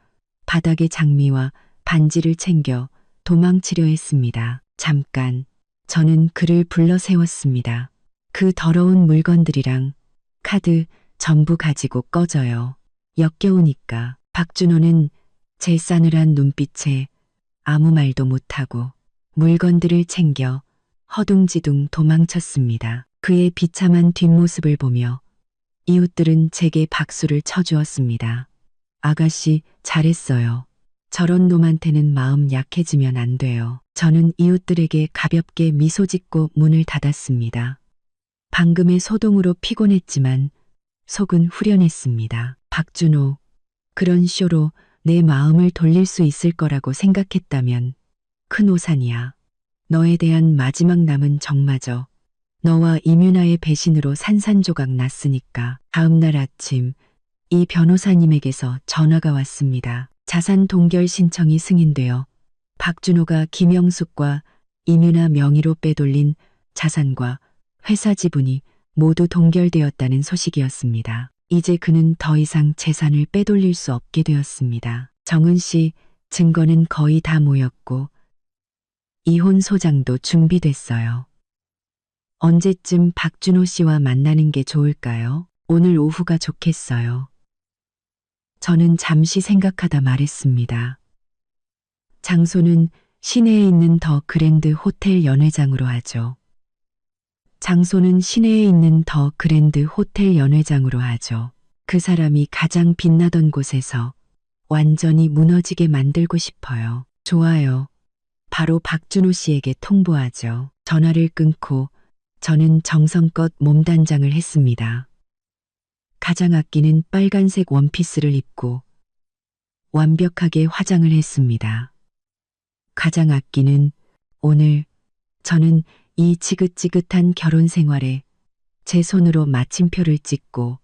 바닥에 장미와 반지를 챙겨 도망치려 했습니다. 잠깐, 저는 그를 불러 세웠습니다. 그 더러운 물건들이랑 카드 전부 가지고 꺼져요. 역겨우니까. 박준호는 제 싸늘한 눈빛에 아무 말도 못하고 물건들을 챙겨 허둥지둥 도망쳤습니다. 그의 비참한 뒷모습을 보며 이웃들은 제게 박수를 쳐주었습니다. 아가씨, 잘했어요. 저런 놈한테는 마음 약해지면 안 돼요. 저는 이웃들에게 가볍게 미소 짓고 문을 닫았습니다. 방금의 소동으로 피곤했지만 속은 후련했습니다. 박준호, 그런 쇼로 내 마음을 돌릴 수 있을 거라고 생각했다면 큰 오산이야. 너에 대한 마지막 남은 정마저 너와 이민아의 배신으로 산산조각 났으니까. 다음 날 아침 이 변호사님에게서 전화가 왔습니다. 자산 동결 신청이 승인되어 박준호가 김영숙과 이민아 명의로 빼돌린 자산과 회사 지분이 모두 동결되었다는 소식이었습니다. 이제 그는 더 이상 재산을 빼돌릴 수 없게 되었습니다. 정은 씨, 증거는 거의 다 모였고 이혼 소장도 준비됐어요. 언제쯤 박준호 씨와 만나는 게 좋을까요? 오늘 오후가 좋겠어요. 저는 잠시 생각하다 말했습니다. 장소는 시내에 있는 더 그랜드 호텔 연회장으로 하죠. 장소는 시내에 있는 더 그랜드 호텔 연회장으로 하죠. 그 사람이 가장 빛나던 곳에서 완전히 무너지게 만들고 싶어요. 좋아요. 바로 박준호 씨에게 통보하죠. 전화를 끊고 저는 정성껏 몸단장을 했습니다. 가장 아끼는 빨간색 원피스를 입고 완벽하게 화장을 했습니다. 가장 아끼는 오늘 저는 이 지긋지긋한 결혼 생활에 제 손으로 마침표를 찍고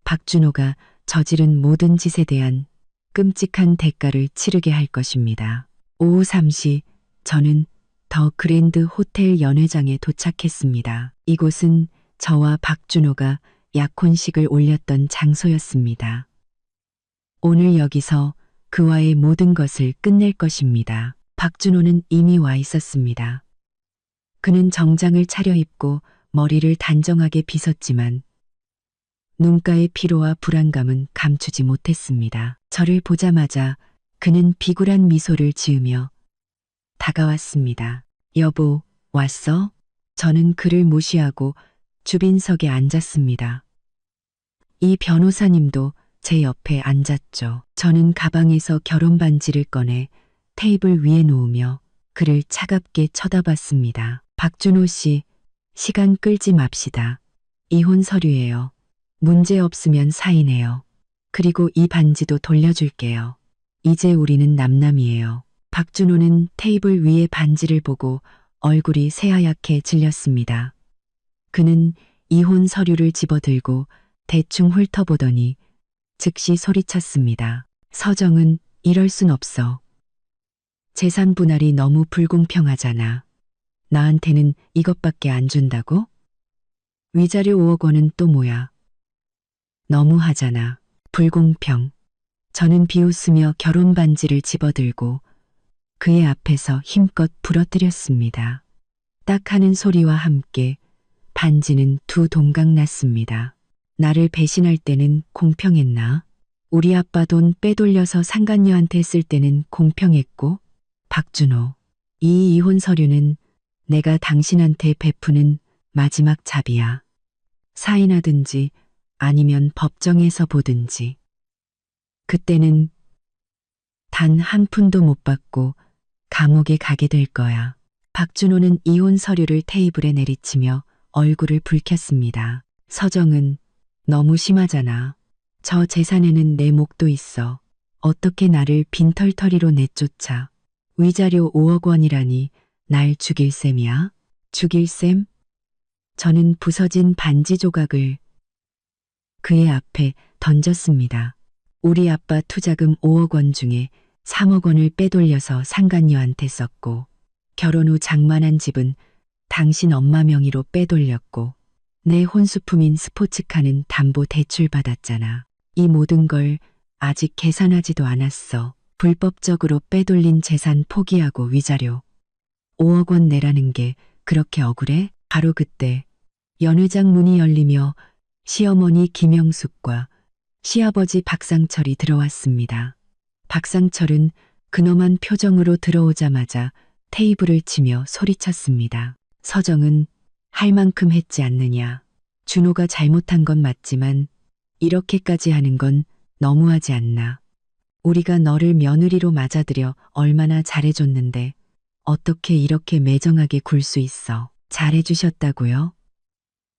박준호가 저지른 모든 짓에 대한 끔찍한 대가를 치르게 할 것입니다. 오후 3시 저는 더 그랜드 호텔 연회장에 도착했습니다. 이곳은 저와 박준호가 약혼식을 올렸던 장소였습니다. 오늘 여기서 그와의 모든 것을 끝낼 것입니다. 박준호는 이미 와 있었습니다. 그는 정장을 차려입고 머리를 단정하게 빗었지만 눈가의 피로와 불안감은 감추지 못했습니다. 저를 보자마자 그는 비굴한 미소를 지으며 다가왔습니다. 여보, 왔어? 저는 그를 무시하고 주빈석에 앉았습니다. 이 변호사님도 제 옆에 앉았죠. 저는 가방에서 결혼 반지를 꺼내 테이블 위에 놓으며 그를 차갑게 쳐다봤습니다. 박준호 씨, 시간 끌지 맙시다. 이혼 서류예요. 문제 없으면 사인해요. 그리고 이 반지도 돌려줄게요. 이제 우리는 남남이에요. 박준호는 테이블 위에 반지를 보고 얼굴이 새하얗게 질렸습니다. 그는 이혼 서류를 집어들고 대충 훑어보더니 즉시 소리쳤습니다. 서정은 이럴 순 없어. 재산 분할이 너무 불공평하잖아. 나한테는 이것밖에 안 준다고? 위자료 5억 원은 또 뭐야? 너무하잖아. 불공평. 저는 비웃으며 결혼 반지를 집어들고 그의 앞에서 힘껏 부러뜨렸습니다. 딱 하는 소리와 함께 반지는 두 동강 났습니다. 나를 배신할 때는 공평했나? 우리 아빠 돈 빼돌려서 상간녀한테 쓸 때는 공평했고, 박준호, 이 이혼 서류는 내가 당신한테 베푸는 마지막 잡이야. 사인하든지 아니면 법정에서 보든지. 그때는 단 한 푼도 못 받고 감옥에 가게 될 거야. 박준호는 이혼 서류를 테이블에 내리치며 얼굴을 붉혔습니다. 서정은 너무 심하잖아. 저 재산에는 내 목도 있어. 어떻게 나를 빈털터리로 내쫓아. 위자료 5억 원이라니 날 죽일 셈이야? 죽일 셈? 저는 부서진 반지 조각을 그의 앞에 던졌습니다. 우리 아빠 투자금 5억 원 중에 3억 원을 빼돌려서 상간녀한테 썼고 결혼 후 장만한 집은 당신 엄마 명의로 빼돌렸고 내 혼수품인 스포츠카는 담보 대출 받았잖아. 이 모든 걸 아직 계산하지도 않았어. 불법적으로 빼돌린 재산 포기하고 위자료 5억 원 내라는 게 그렇게 억울해? 바로 그때 연회장 문이 열리며 시어머니 김영숙과 시아버지 박상철이 들어왔습니다. 박상철은 근엄한 표정으로 들어오자마자 테이블을 치며 소리쳤습니다. 서정은 할 만큼 했지 않느냐. 준호가 잘못한 건 맞지만 이렇게까지 하는 건 너무하지 않나. 우리가 너를 며느리로 맞아들여 얼마나 잘해줬는데 어떻게 이렇게 매정하게 굴 수 있어. 잘해주셨다고요?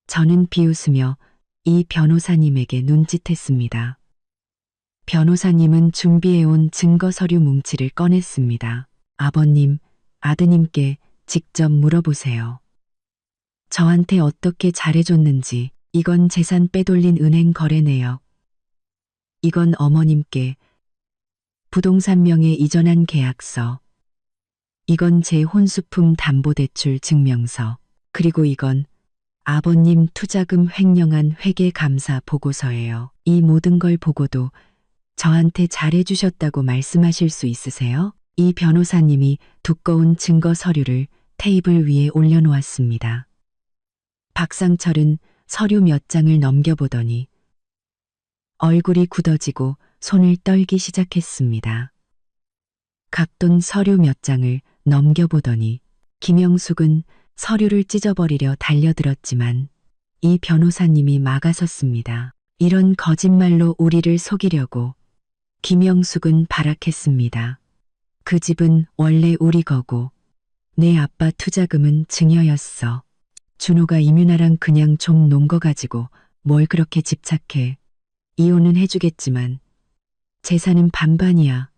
저는 비웃으며 이 변호사님에게 눈짓했습니다. 변호사님은 준비해온 증거 서류 뭉치를 꺼냈습니다. 아버님, 아드님께 직접 물어보세요. 저한테 어떻게 잘해줬는지. 이건 재산 빼돌린 은행 거래 내역. 이건 어머님께 부동산 명에 이전한 계약서. 이건 제 혼수품 담보대출 증명서. 그리고 이건 아버님 투자금 횡령한 회계감사 보고서예요. 이 모든 걸 보고도 저한테 잘해주셨다고 말씀하실 수 있으세요? 이 변호사님이 두꺼운 증거 서류를 테이블 위에 올려놓았습니다. 박상철은 서류 몇 장을 넘겨보더니 얼굴이 굳어지고 손을 떨기 시작했습니다. 각돈 서류 몇 장을 넘겨보더니 김영숙은 서류를 찢어버리려 달려들었지만 이 변호사님이 막아섰습니다. 이런 거짓말로 우리를 속이려고 김영숙은 발악했습니다. 그 집은 원래 우리 거고 내 아빠 투자금은 증여였어. 준호가 이민아랑 그냥 좀 논 거 가지고 뭘 그렇게 집착해. 이혼은 해주겠지만 재산은 반반이야.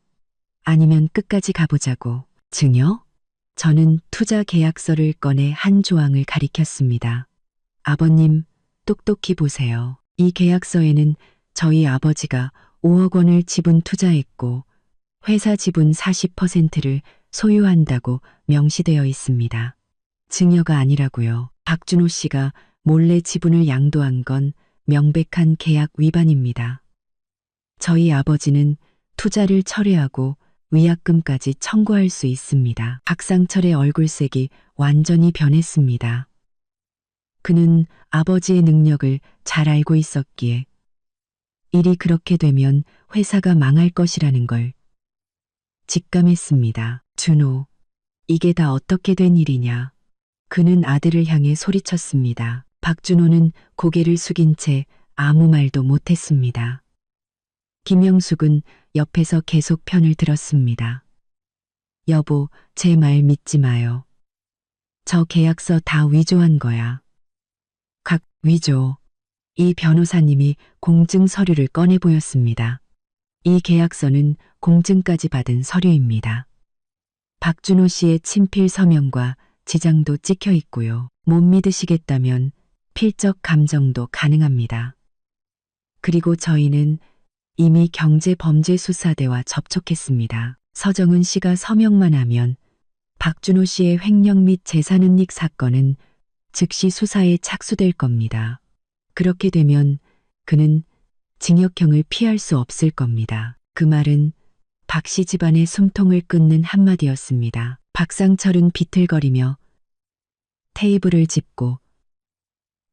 아니면 끝까지 가보자고. 증여? 저는 투자 계약서를 꺼내 한 조항을 가리켰습니다. 아버님, 똑똑히 보세요. 이 계약서에는 저희 아버지가 5억 원을 지분 투자했고 회사 지분 40%를 소유한다고 명시되어 있습니다. 증여가 아니라고요. 박준호 씨가 몰래 지분을 양도한 건 명백한 계약 위반입니다. 저희 아버지는 투자를 철회하고 위약금까지 청구할 수 있습니다. 박상철의 얼굴색이 완전히 변했습니다. 그는 아버지의 능력을 잘 알고 있었기에 일이 그렇게 되면 회사가 망할 것이라는 걸 직감했습니다. 준호, 이게 다 어떻게 된 일이냐. 그는 아들을 향해 소리쳤습니다. 박준호는 고개를 숙인 채 아무 말도 못했습니다. 김영숙은 옆에서 계속 편을 들었습니다. 여보, 제 말 믿지 마요. 저 계약서 다 위조한 거야. 각 위조. 이 변호사님이 공증 서류를 꺼내 보였습니다. 이 계약서는 공증까지 받은 서류입니다. 박준호 씨의 친필 서명과 지장도 찍혀 있고요. 못 믿으시겠다면 필적 감정도 가능합니다. 그리고 저희는 이미 경제범죄수사대와 접촉했습니다. 서정은 씨가 서명만 하면 박준호 씨의 횡령 및 재산은닉 사건은 즉시 수사에 착수될 겁니다. 그렇게 되면 그는 징역형을 피할 수 없을 겁니다. 그 말은 박 씨 집안의 숨통을 끊는 한마디였습니다. 박상철은 비틀거리며 테이블을 짚고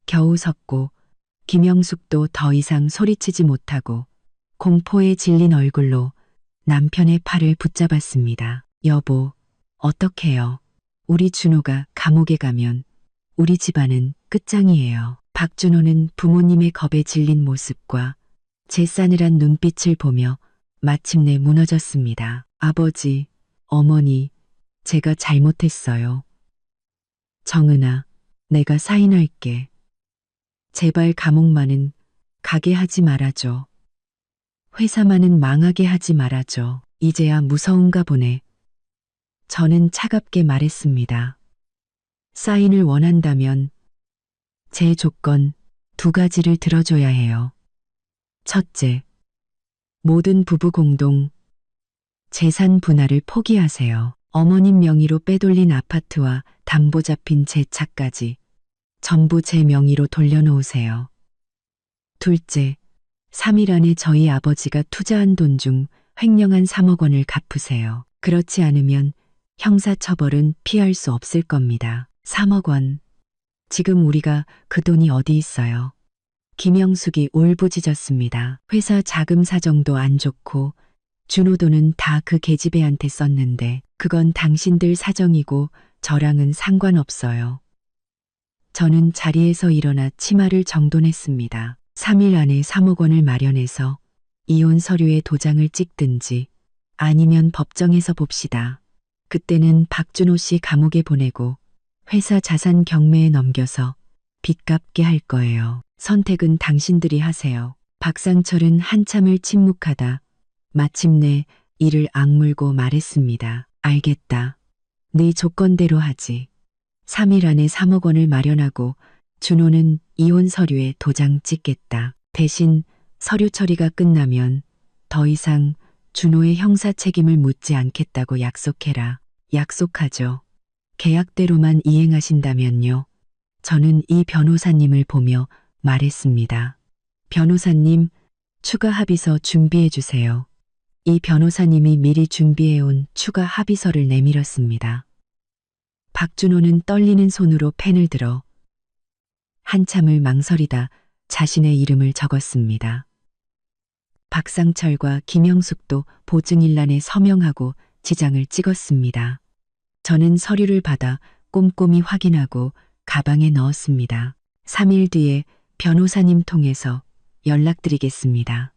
겨우 섰고 김영숙도 더 이상 소리치지 못하고 공포에 질린 얼굴로 남편의 팔을 붙잡았습니다. 여보, 어떡해요? 우리 준호가 감옥에 가면 우리 집안은 끝장이에요. 박준호는 부모님의 겁에 질린 모습과 제 싸늘한 눈빛을 보며 마침내 무너졌습니다. 아버지, 어머니, 제가 잘못했어요. 정은아, 내가 사인할게. 제발 감옥만은 가게 하지 말아줘. 회사만은 망하게 하지 말아줘. 이제야 무서운가 보네. 저는 차갑게 말했습니다. 사인을 원한다면 제 조건 2가지를 들어줘야 해요. 첫째, 모든 부부 공동 재산 분할을 포기하세요. 어머님 명의로 빼돌린 아파트와 담보 잡힌 제 차까지 전부 제 명의로 돌려놓으세요. 둘째, 3일 안에 저희 아버지가 투자한 돈 중 횡령한 3억 원을 갚으세요. 그렇지 않으면 형사처벌은 피할 수 없을 겁니다. 3억 원. 지금 우리가 그 돈이 어디 있어요? 김영숙이 울부짖었습니다. 회사 자금 사정도 안 좋고 준호 돈은 다 그 계집애한테 썼는데 그건 당신들 사정이고 저랑은 상관없어요. 저는 자리에서 일어나 치마를 정돈했습니다. 3일 안에 3억 원을 마련해서 이혼 서류에 도장을 찍든지 아니면 법정에서 봅시다. 그때는 박준호 씨 감옥에 보내고 회사 자산 경매에 넘겨서 빚 갚게 할 거예요. 선택은 당신들이 하세요. 박상철은 한참을 침묵하다 마침내 이를 악물고 말했습니다. 알겠다. 네 조건대로 하지. 3일 안에 3억 원을 마련하고 준호는 이혼 서류에 도장 찍겠다. 대신 서류 처리가 끝나면 더 이상 준호의 형사 책임을 묻지 않겠다고 약속해라. 약속하죠. 계약대로만 이행하신다면요. 저는 이 변호사님을 보며 말했습니다. 변호사님, 추가 합의서 준비해 주세요. 이 변호사님이 미리 준비해온 추가 합의서를 내밀었습니다. 박준호는 떨리는 손으로 펜을 들어 한참을 망설이다 자신의 이름을 적었습니다. 박상철과 김영숙도 보증일란에 서명하고 지장을 찍었습니다. 저는 서류를 받아 꼼꼼히 확인하고 가방에 넣었습니다. 3일 뒤에 변호사님 통해서 연락드리겠습니다.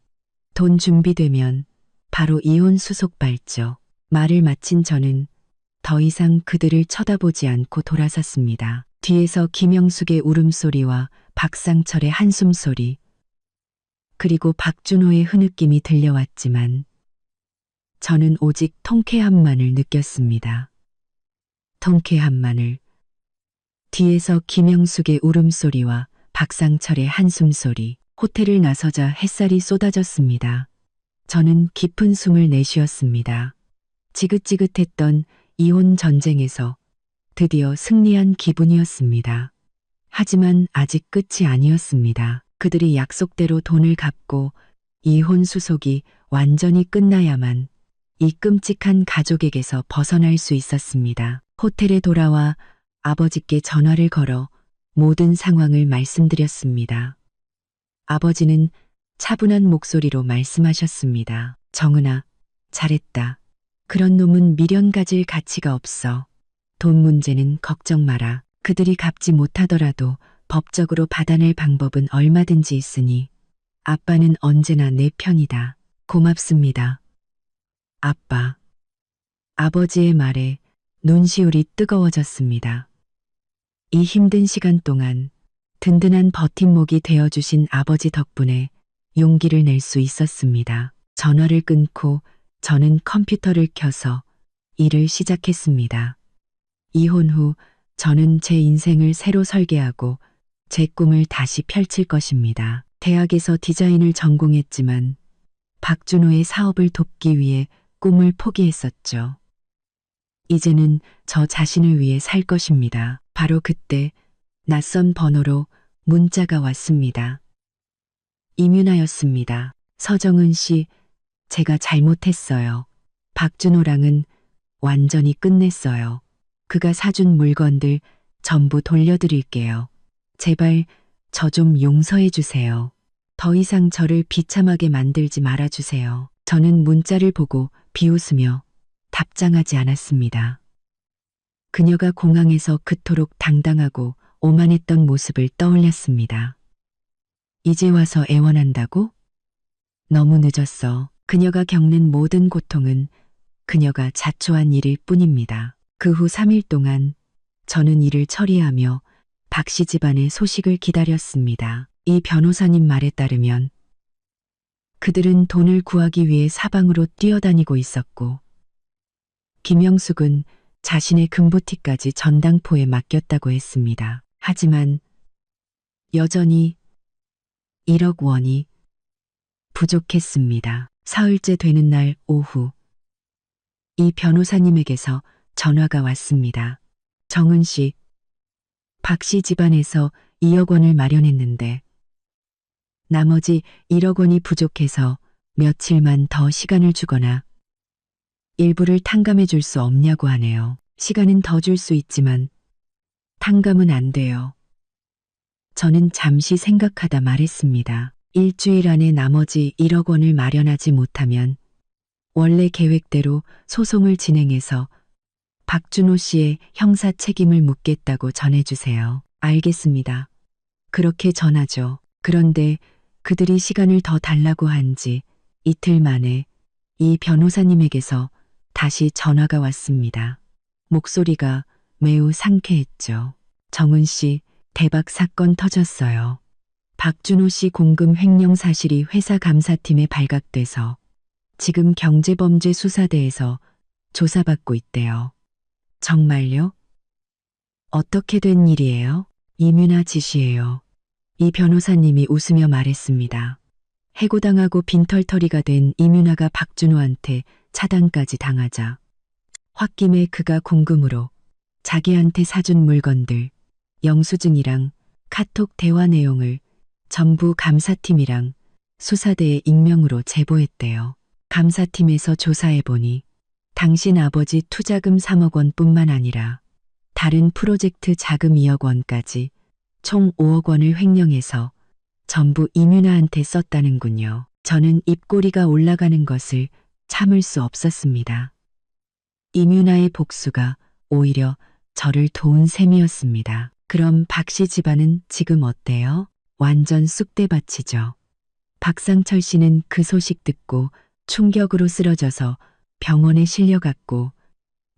돈 준비되면 바로 이혼 수속 발죠. 말을 마친 저는 더 이상 그들을 쳐다보지 않고 돌아섰습니다. 뒤에서 김영숙의 울음소리와 박상철의 한숨소리, 그리고 박준호의 흐느낌이 들려왔지만 저는 오직 통쾌함만을 느꼈습니다. 통쾌함만을. 뒤에서 김영숙의 울음소리와 박상철의 한숨소리, 호텔을 나서자 햇살이 쏟아졌습니다. 저는 깊은 숨을 내쉬었습니다. 지긋지긋했던 이혼 전쟁에서 드디어 승리한 기분이었습니다. 하지만 아직 끝이 아니었습니다. 그들이 약속대로 돈을 갚고 이혼 수속이 완전히 끝나야만 이 끔찍한 가족에게서 벗어날 수 있었습니다. 호텔에 돌아와 아버지께 전화를 걸어 모든 상황을 말씀드렸습니다. 아버지는 차분한 목소리로 말씀하셨습니다. 정은아, 잘했다. 그런 놈은 미련 가질 가치가 없어. 돈 문제는 걱정 마라. 그들이 갚지 못하더라도 법적으로 받아낼 방법은 얼마든지 있으니 아빠는 언제나 내 편이다. 고맙습니다. 아빠. 아버지의 말에 눈시울이 뜨거워졌습니다. 이 힘든 시간 동안 든든한 버팀목이 되어주신 아버지 덕분에 용기를 낼 수 있었습니다. 전화를 끊고 저는 컴퓨터를 켜서 일을 시작했습니다. 이혼 후 저는 제 인생을 새로 설계하고 제 꿈을 다시 펼칠 것입니다. 대학에서 디자인을 전공했지만 박준호의 사업을 돕기 위해 꿈을 포기했었죠. 이제는 저 자신을 위해 살 것입니다. 바로 그때 낯선 번호로 문자가 왔습니다. 이민아였습니다. 서정은 씨, 제가 잘못했어요. 박준호랑은 완전히 끝냈어요. 그가 사준 물건들 전부 돌려드릴게요. 제발 저 좀 용서해 주세요. 더 이상 저를 비참하게 만들지 말아주세요. 저는 문자를 보고 비웃으며 답장하지 않았습니다. 그녀가 공항에서 그토록 당당하고 오만했던 모습을 떠올렸습니다. 이제 와서 애원한다고? 너무 늦었어. 그녀가 겪는 모든 고통은 그녀가 자초한 일일 뿐입니다. 그 후 3일 동안 저는 일을 처리하며 박 씨 집안의 소식을 기다렸습니다. 이 변호사님 말에 따르면 그들은 돈을 구하기 위해 사방으로 뛰어다니고 있었고 김영숙은 자신의 금부티까지 전당포에 맡겼다고 했습니다. 하지만 여전히 1억 원이 부족했습니다. 사흘째 되는 날 오후 이 변호사님에게서 전화가 왔습니다. 정은 씨, 박 씨 집안에서 2억 원을 마련했는데 나머지 1억 원이 부족해서 며칠만 더 시간을 주거나 일부를 탕감해 줄 수 없냐고 하네요. 시간은 더 줄 수 있지만 탕감은 안 돼요. 저는 잠시 생각하다 말했습니다. 일주일 안에 나머지 1억 원을 마련하지 못하면 원래 계획대로 소송을 진행해서 박준호 씨의 형사 책임을 묻겠다고 전해주세요. 알겠습니다. 그렇게 전하죠. 그런데 그들이 시간을 더 달라고 한 지 이틀 만에 이 변호사님에게서 다시 전화가 왔습니다. 목소리가 매우 상쾌했죠. 정은 씨, 대박 사건 터졌어요. 박준호 씨 공금 횡령 사실이 회사 감사팀에 발각돼서 지금 경제범죄수사대에서 조사받고 있대요. 정말요? 어떻게 된 일이에요? 이민아 지시예요. 이 변호사님이 웃으며 말했습니다. 해고당하고 빈털터리가 된 이민아가 박준호한테 차단까지 당하자 홧김에 그가 공금으로 자기한테 사준 물건들, 영수증이랑 카톡 대화 내용을 전부 감사팀이랑 수사대에 익명으로 제보했대요. 감사팀에서 조사해보니 당신 아버지 투자금 3억 원뿐만 아니라 다른 프로젝트 자금 2억 원까지 총 5억 원을 횡령해서 전부 이민아한테 썼다는군요. 저는 입꼬리가 올라가는 것을 참을 수 없었습니다. 이민아의 복수가 오히려 저를 도운 셈이었습니다. 그럼 박 씨 집안은 지금 어때요? 완전 쑥대밭이죠. 박상철 씨는 그 소식 듣고 충격으로 쓰러져서 병원에 실려갔고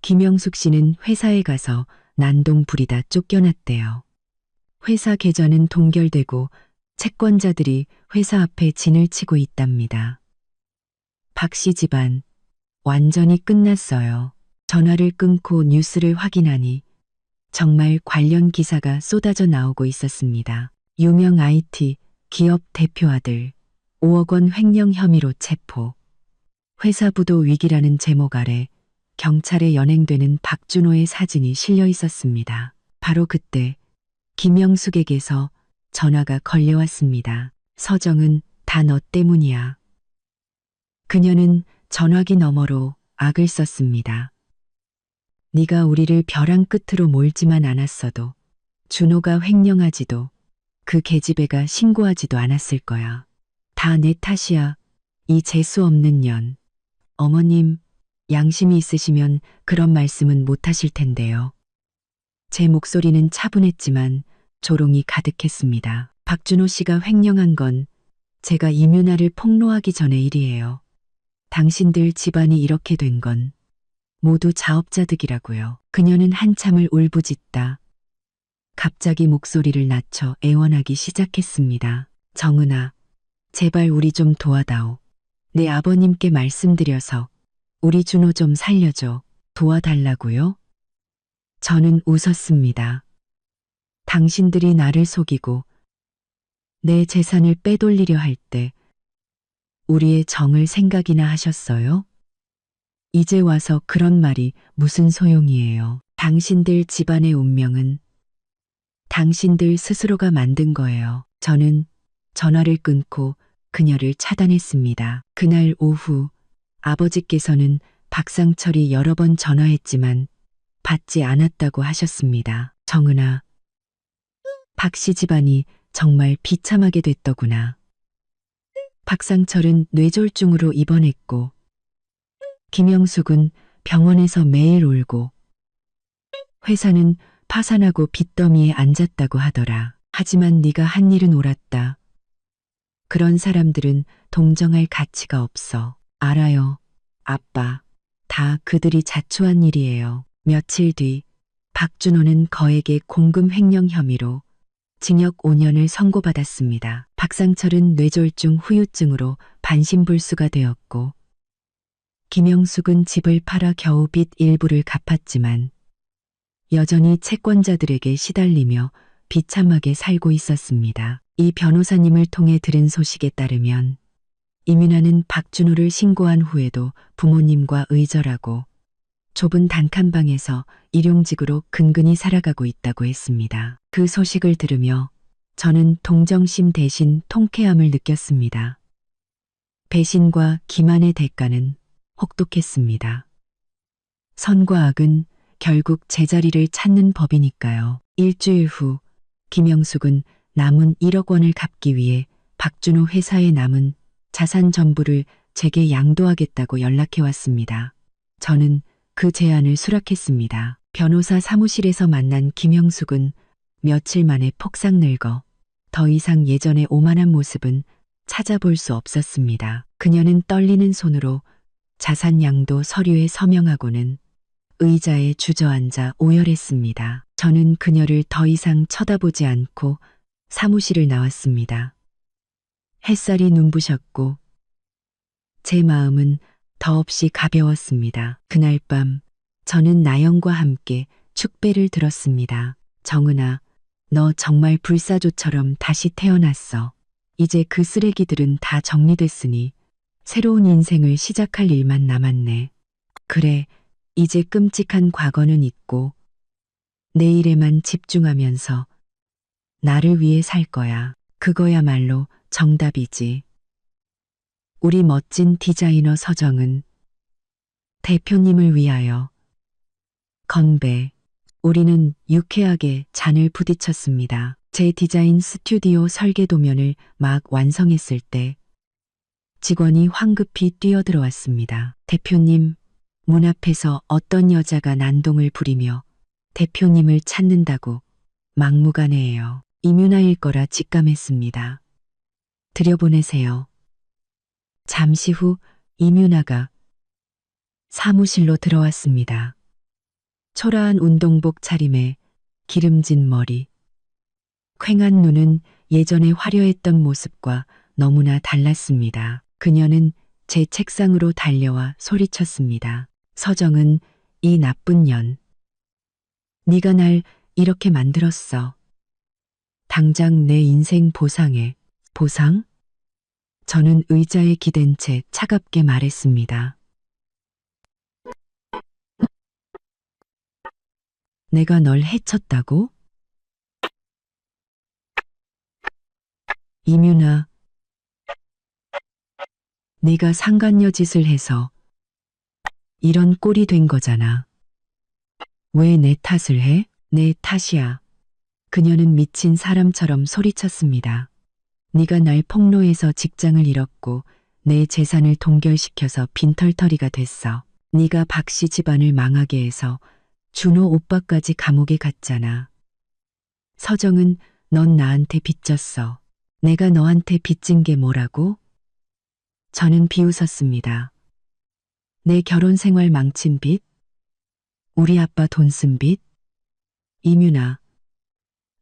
김영숙 씨는 회사에 가서 난동 부리다 쫓겨났대요. 회사 계좌는 동결되고 채권자들이 회사 앞에 진을 치고 있답니다. 박 씨 집안 완전히 끝났어요. 전화를 끊고 뉴스를 확인하니 정말 관련 기사가 쏟아져 나오고 있었습니다. 유명 IT 기업 대표 아들 5억 원 횡령 혐의로 체포. 회사 부도 위기라는 제목 아래 경찰에 연행되는 박준호의 사진이 실려 있었습니다. 바로 그때 김영숙에게서 전화가 걸려왔습니다. 서정은 다 너 때문이야. 그녀는 전화기 너머로 악을 썼습니다. 네가 우리를 벼랑 끝으로 몰지만 않았어도 준호가 횡령하지도 그 계집애가 신고하지도 않았을 거야. 다 내 탓이야. 이 재수 없는 년. 어머님, 양심이 있으시면 그런 말씀은 못 하실 텐데요. 제 목소리는 차분했지만 조롱이 가득했습니다. 박준호 씨가 횡령한 건 제가 이민아를 폭로하기 전의 일이에요. 당신들 집안이 이렇게 된 건 모두 자업자득이라고요. 그녀는 한참을 울부짖다 갑자기 목소리를 낮춰 애원하기 시작했습니다. 정은아, 제발 우리 좀 도와다오. 내 아버님께 말씀드려서 우리 준호 좀 살려줘. 도와달라고요? 저는 웃었습니다. 당신들이 나를 속이고 내 재산을 빼돌리려 할 때 우리의 정을 생각이나 하셨어요? 이제 와서 그런 말이 무슨 소용이에요. 당신들 집안의 운명은 당신들 스스로가 만든 거예요. 저는 전화를 끊고 그녀를 차단했습니다. 그날 오후 아버지께서는 박상철이 여러 번 전화했지만 받지 않았다고 하셨습니다. 정은아, 박씨 집안이 정말 비참하게 됐더구나. 박상철은 뇌졸중으로 입원했고 김영숙은 병원에서 매일 울고 회사는 파산하고 빚더미에 앉았다고 하더라. 하지만 네가 한 일은 옳았다. 그런 사람들은 동정할 가치가 없어. 알아요, 아빠. 다 그들이 자초한 일이에요. 며칠 뒤 박준호는 거액의 공금 횡령 혐의로 징역 5년을 선고받았습니다. 박상철은 뇌졸중 후유증으로 반신불수가 되었고 김영숙은 집을 팔아 겨우 빚 일부를 갚았지만 여전히 채권자들에게 시달리며 비참하게 살고 있었습니다. 이 변호사님을 통해 들은 소식에 따르면 이민아는 박준호를 신고한 후에도 부모님과 의절하고 좁은 단칸방에서 일용직으로 근근히 살아가고 있다고 했습니다. 그 소식을 들으며 저는 동정심 대신 통쾌함을 느꼈습니다. 배신과 기만의 대가는 혹독했습니다. 선과 악은 결국 제자리를 찾는 법이니까요. 일주일 후 김영숙은 남은 1억 원을 갚기 위해 박준호 회사에 남은 자산 전부를 제게 양도하겠다고 연락해 왔습니다. 저는 그 제안을 수락했습니다. 변호사 사무실에서 만난 김영숙은 며칠 만에 폭삭 늙어 더 이상 예전의 오만한 모습은 찾아볼 수 없었습니다. 그녀는 떨리는 손으로 자산 양도 서류에 서명하고는 의자에 주저앉아 오열했습니다. 저는 그녀를 더 이상 쳐다보지 않고 사무실을 나왔습니다. 햇살이 눈부셨고 제 마음은 더없이 가벼웠습니다. 그날 밤 저는 나영과 함께 축배를 들었습니다. 정은아, 너 정말 불사조처럼 다시 태어났어. 이제 그 쓰레기들은 다 정리됐으니 새로운 인생을 시작할 일만 남았네. 그래, 이제 끔찍한 과거는 잊고 내일에만 집중하면서 나를 위해 살 거야. 그거야말로 정답이지. 우리 멋진 디자이너 서정은 대표님을 위하여 건배. 우리는 유쾌하게 잔을 부딪혔습니다. 제 디자인 스튜디오 설계 도면을 막 완성했을 때 직원이 황급히 뛰어들어왔습니다. 대표님, 문 앞에서 어떤 여자가 난동을 부리며 대표님을 찾는다고 막무가내예요. 이민아일 거라 직감했습니다. 들여보내세요. 잠시 후 이민아가 사무실로 들어왔습니다. 초라한 운동복 차림에 기름진 머리, 퀭한 눈은 예전에 화려했던 모습과 너무나 달랐습니다. 그녀는 제 책상으로 달려와 소리쳤습니다. 서정은, 이 나쁜 년. 네가 날 이렇게 만들었어. 당장 내 인생 보상해. 보상? 저는 의자에 기댄 채 차갑게 말했습니다. 내가 널 해쳤다고? 이민아, 네가 상간녀 짓을 해서 이런 꼴이 된 거잖아. 왜 내 탓을 해? 내 탓이야. 그녀는 미친 사람처럼 소리쳤습니다. 네가 날 폭로해서 직장을 잃었고 내 재산을 동결시켜서 빈털터리가 됐어. 네가 박씨 집안을 망하게 해서 준호 오빠까지 감옥에 갔잖아. 서정은, 넌 나한테 빚졌어. 내가 너한테 빚진 게 뭐라고? 저는 비웃었습니다. 내 결혼 생활 망친 빚? 우리 아빠 돈 쓴 빚? 이민아,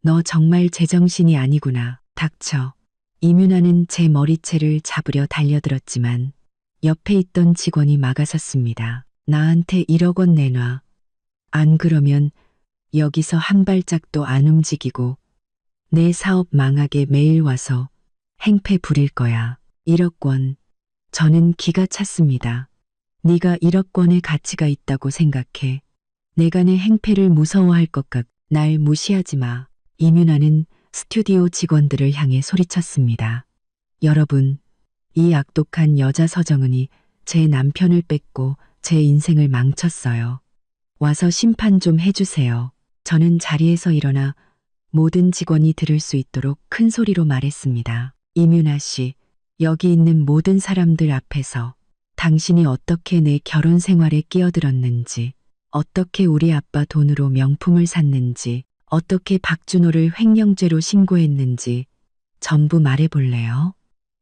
너 정말 제정신이 아니구나. 닥쳐. 이민아는 제 머리채를 잡으려 달려들었지만 옆에 있던 직원이 막아섰습니다. 나한테 1억 원 내놔. 안 그러면 여기서 한 발짝도 안 움직이고 내 사업 망하게 매일 와서 행패 부릴 거야. 1억 원. 저는 기가 찼습니다. 네가 1억 원의 가치가 있다고 생각해. 내가 내 행패를 무서워할 것 같. 날 무시하지 마. 이민아는 스튜디오 직원들을 향해 소리쳤습니다. 여러분, 이 악독한 여자 서정은이 제 남편을 뺏고 제 인생을 망쳤어요. 와서 심판 좀 해주세요. 저는 자리에서 일어나 모든 직원이 들을 수 있도록 큰 소리로 말했습니다. 이민아 씨, 여기 있는 모든 사람들 앞에서 당신이 어떻게 내 결혼 생활에 끼어들었는지, 어떻게 우리 아빠 돈으로 명품을 샀는지, 어떻게 박준호를 횡령죄로 신고했는지 전부 말해볼래요?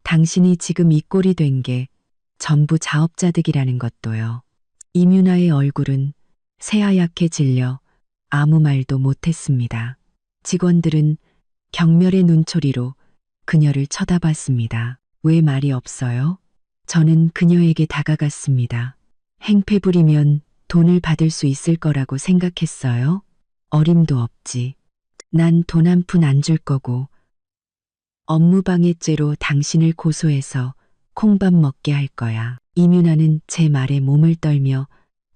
당신이 지금 이 꼴이 된 게 전부 자업자득이라는 것도요. 이민아의 얼굴은 새하얗게 질려 아무 말도 못했습니다. 직원들은 경멸의 눈초리로 그녀를 쳐다봤습니다. 왜 말이 없어요? 저는 그녀에게 다가갔습니다. 행패 부리면 돈을 받을 수 있을 거라고 생각했어요? 어림도 없지. 난 돈 한 푼 안 줄 거고 업무방해죄로 당신을 고소해서 콩밥 먹게 할 거야. 이민아는 제 말에 몸을 떨며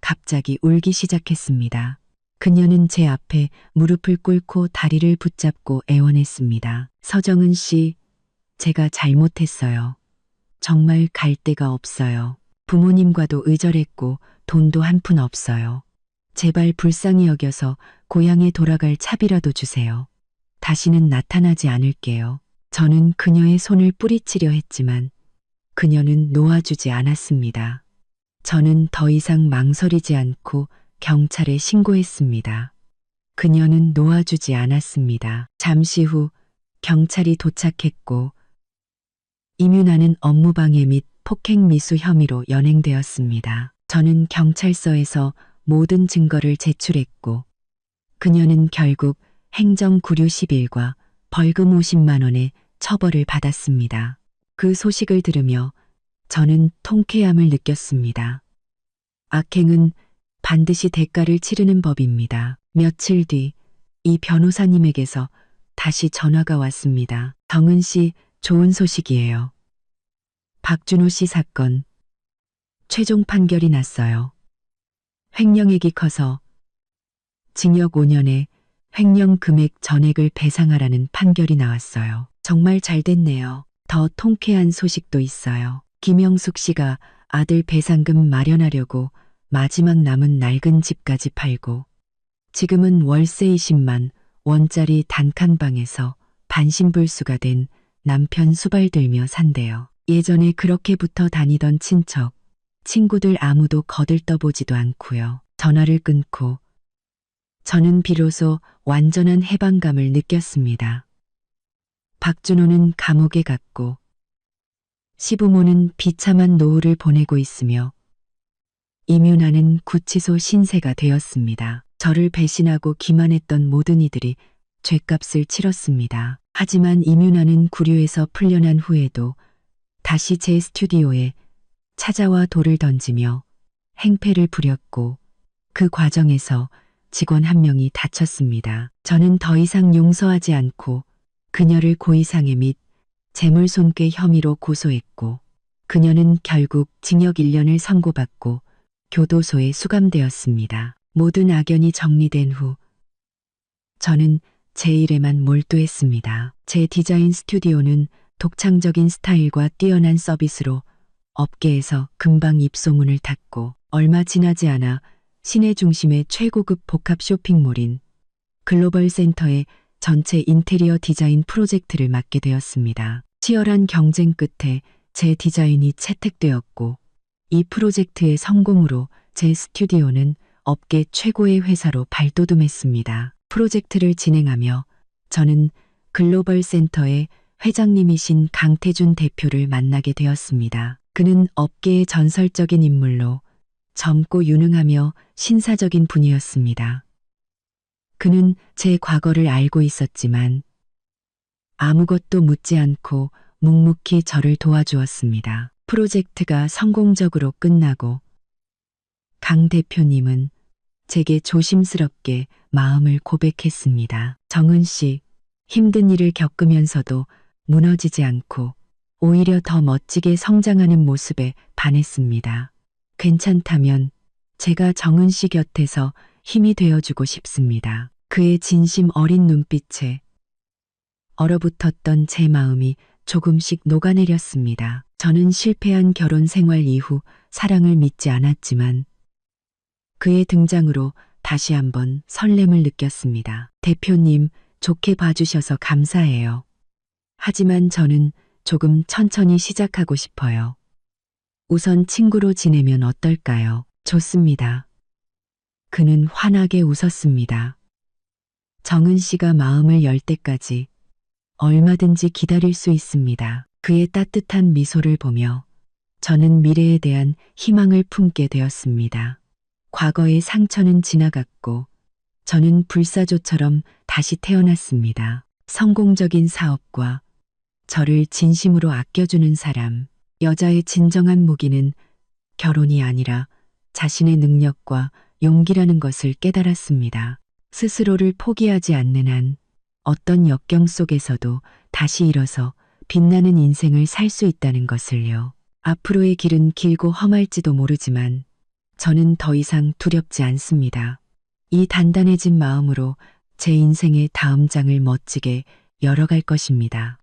갑자기 울기 시작했습니다. 그녀는 제 앞에 무릎을 꿇고 다리를 붙잡고 애원했습니다. 서정은 씨, 제가 잘못했어요. 정말 갈 데가 없어요. 부모님과도 의절했고 돈도 한 푼 없어요. 제발 불쌍히 여겨서 고향에 돌아갈 차비라도 주세요. 다시는 나타나지 않을게요. 저는 그녀의 손을 뿌리치려 했지만 그녀는 놓아주지 않았습니다. 저는 더 이상 망설이지 않고 경찰에 신고했습니다. 그녀는 놓아주지 않았습니다. 잠시 후 경찰이 도착했고 이민아는 업무방해 및 폭행미수 혐의로 연행되었습니다. 저는 경찰서에서 모든 증거를 제출했고 그녀는 결국 행정구류 10일과 벌금 50만 원의 처벌을 받았습니다. 그 소식을 들으며 저는 통쾌함을 느꼈습니다. 악행은 반드시 대가를 치르는 법입니다. 며칠 뒤 이 변호사님에게서 다시 전화가 왔습니다. 정은 씨, 좋은 소식이에요. 박준호 씨 사건 최종 판결이 났어요. 횡령액이 커서 징역 5년에 횡령 금액 전액을 배상하라는 판결이 나왔어요. 정말 잘 됐네요. 더 통쾌한 소식도 있어요. 김영숙 씨가 아들 배상금 마련하려고 마지막 남은 낡은 집까지 팔고 지금은 월세 20만 원짜리 단칸방에서 반신불수가 된 남편 수발들며 산대요. 예전에 그렇게 붙어 다니던 친척, 친구들 아무도 거들떠보지도 않고요. 전화를 끊고 저는 비로소 완전한 해방감을 느꼈습니다. 박준호는 감옥에 갔고 시부모는 비참한 노후를 보내고 있으며 이민아는 구치소 신세가 되었습니다. 저를 배신하고 기만했던 모든 이들이 죗값을 치렀습니다. 하지만 이민아는 구류에서 풀려난 후에도 다시 제 스튜디오에 찾아와 돌을 던지며 행패를 부렸고 그 과정에서 직원 한 명이 다쳤습니다. 저는 더 이상 용서하지 않고 그녀를 고의상해 및 재물손괴 혐의로 고소했고 그녀는 결국 징역 1년을 선고받고 교도소에 수감되었습니다. 모든 악연이 정리된 후 저는 제 일에만 몰두했습니다. 제 디자인 스튜디오는 독창적인 스타일과 뛰어난 서비스로 업계에서 금방 입소문을 탔고 얼마 지나지 않아 시내 중심의 최고급 복합 쇼핑몰인 글로벌 센터의 전체 인테리어 디자인 프로젝트를 맡게 되었습니다. 치열한 경쟁 끝에 제 디자인이 채택되었고 이 프로젝트의 성공으로 제 스튜디오는 업계 최고의 회사로 발돋움했습니다. 프로젝트를 진행하며 저는 글로벌 센터의 회장님이신 강태준 대표를 만나게 되었습니다. 그는 업계의 전설적인 인물로 젊고 유능하며 신사적인 분이었습니다. 그는 제 과거를 알고 있었지만 아무것도 묻지 않고 묵묵히 저를 도와주었습니다. 프로젝트가 성공적으로 끝나고 강 대표님은 제게 조심스럽게 마음을 고백했습니다. 정은 씨, 힘든 일을 겪으면서도 무너지지 않고 오히려 더 멋지게 성장하는 모습에 반했습니다. 괜찮다면 제가 정은 씨 곁에서 힘이 되어주고 싶습니다. 그의 진심 어린 눈빛에 얼어붙었던 제 마음이 조금씩 녹아내렸습니다. 저는 실패한 결혼 생활 이후 사랑을 믿지 않았지만 그의 등장으로 다시 한번 설렘을 느꼈습니다. 대표님, 좋게 봐주셔서 감사해요. 하지만 저는 조금 천천히 시작하고 싶어요. 우선 친구로 지내면 어떨까요? 좋습니다. 그는 환하게 웃었습니다. 정은 씨가 마음을 열 때까지 얼마든지 기다릴 수 있습니다. 그의 따뜻한 미소를 보며 저는 미래에 대한 희망을 품게 되었습니다. 과거의 상처는 지나갔고 저는 불사조처럼 다시 태어났습니다. 성공적인 사업과 저를 진심으로 아껴주는 사람, 여자의 진정한 무기는 결혼이 아니라 자신의 능력과 용기라는 것을 깨달았습니다. 스스로를 포기하지 않는 한 어떤 역경 속에서도 다시 일어서 빛나는 인생을 살 수 있다는 것을요. 앞으로의 길은 길고 험할지도 모르지만 저는 더 이상 두렵지 않습니다. 이 단단해진 마음으로 제 인생의 다음 장을 멋지게 열어갈 것입니다.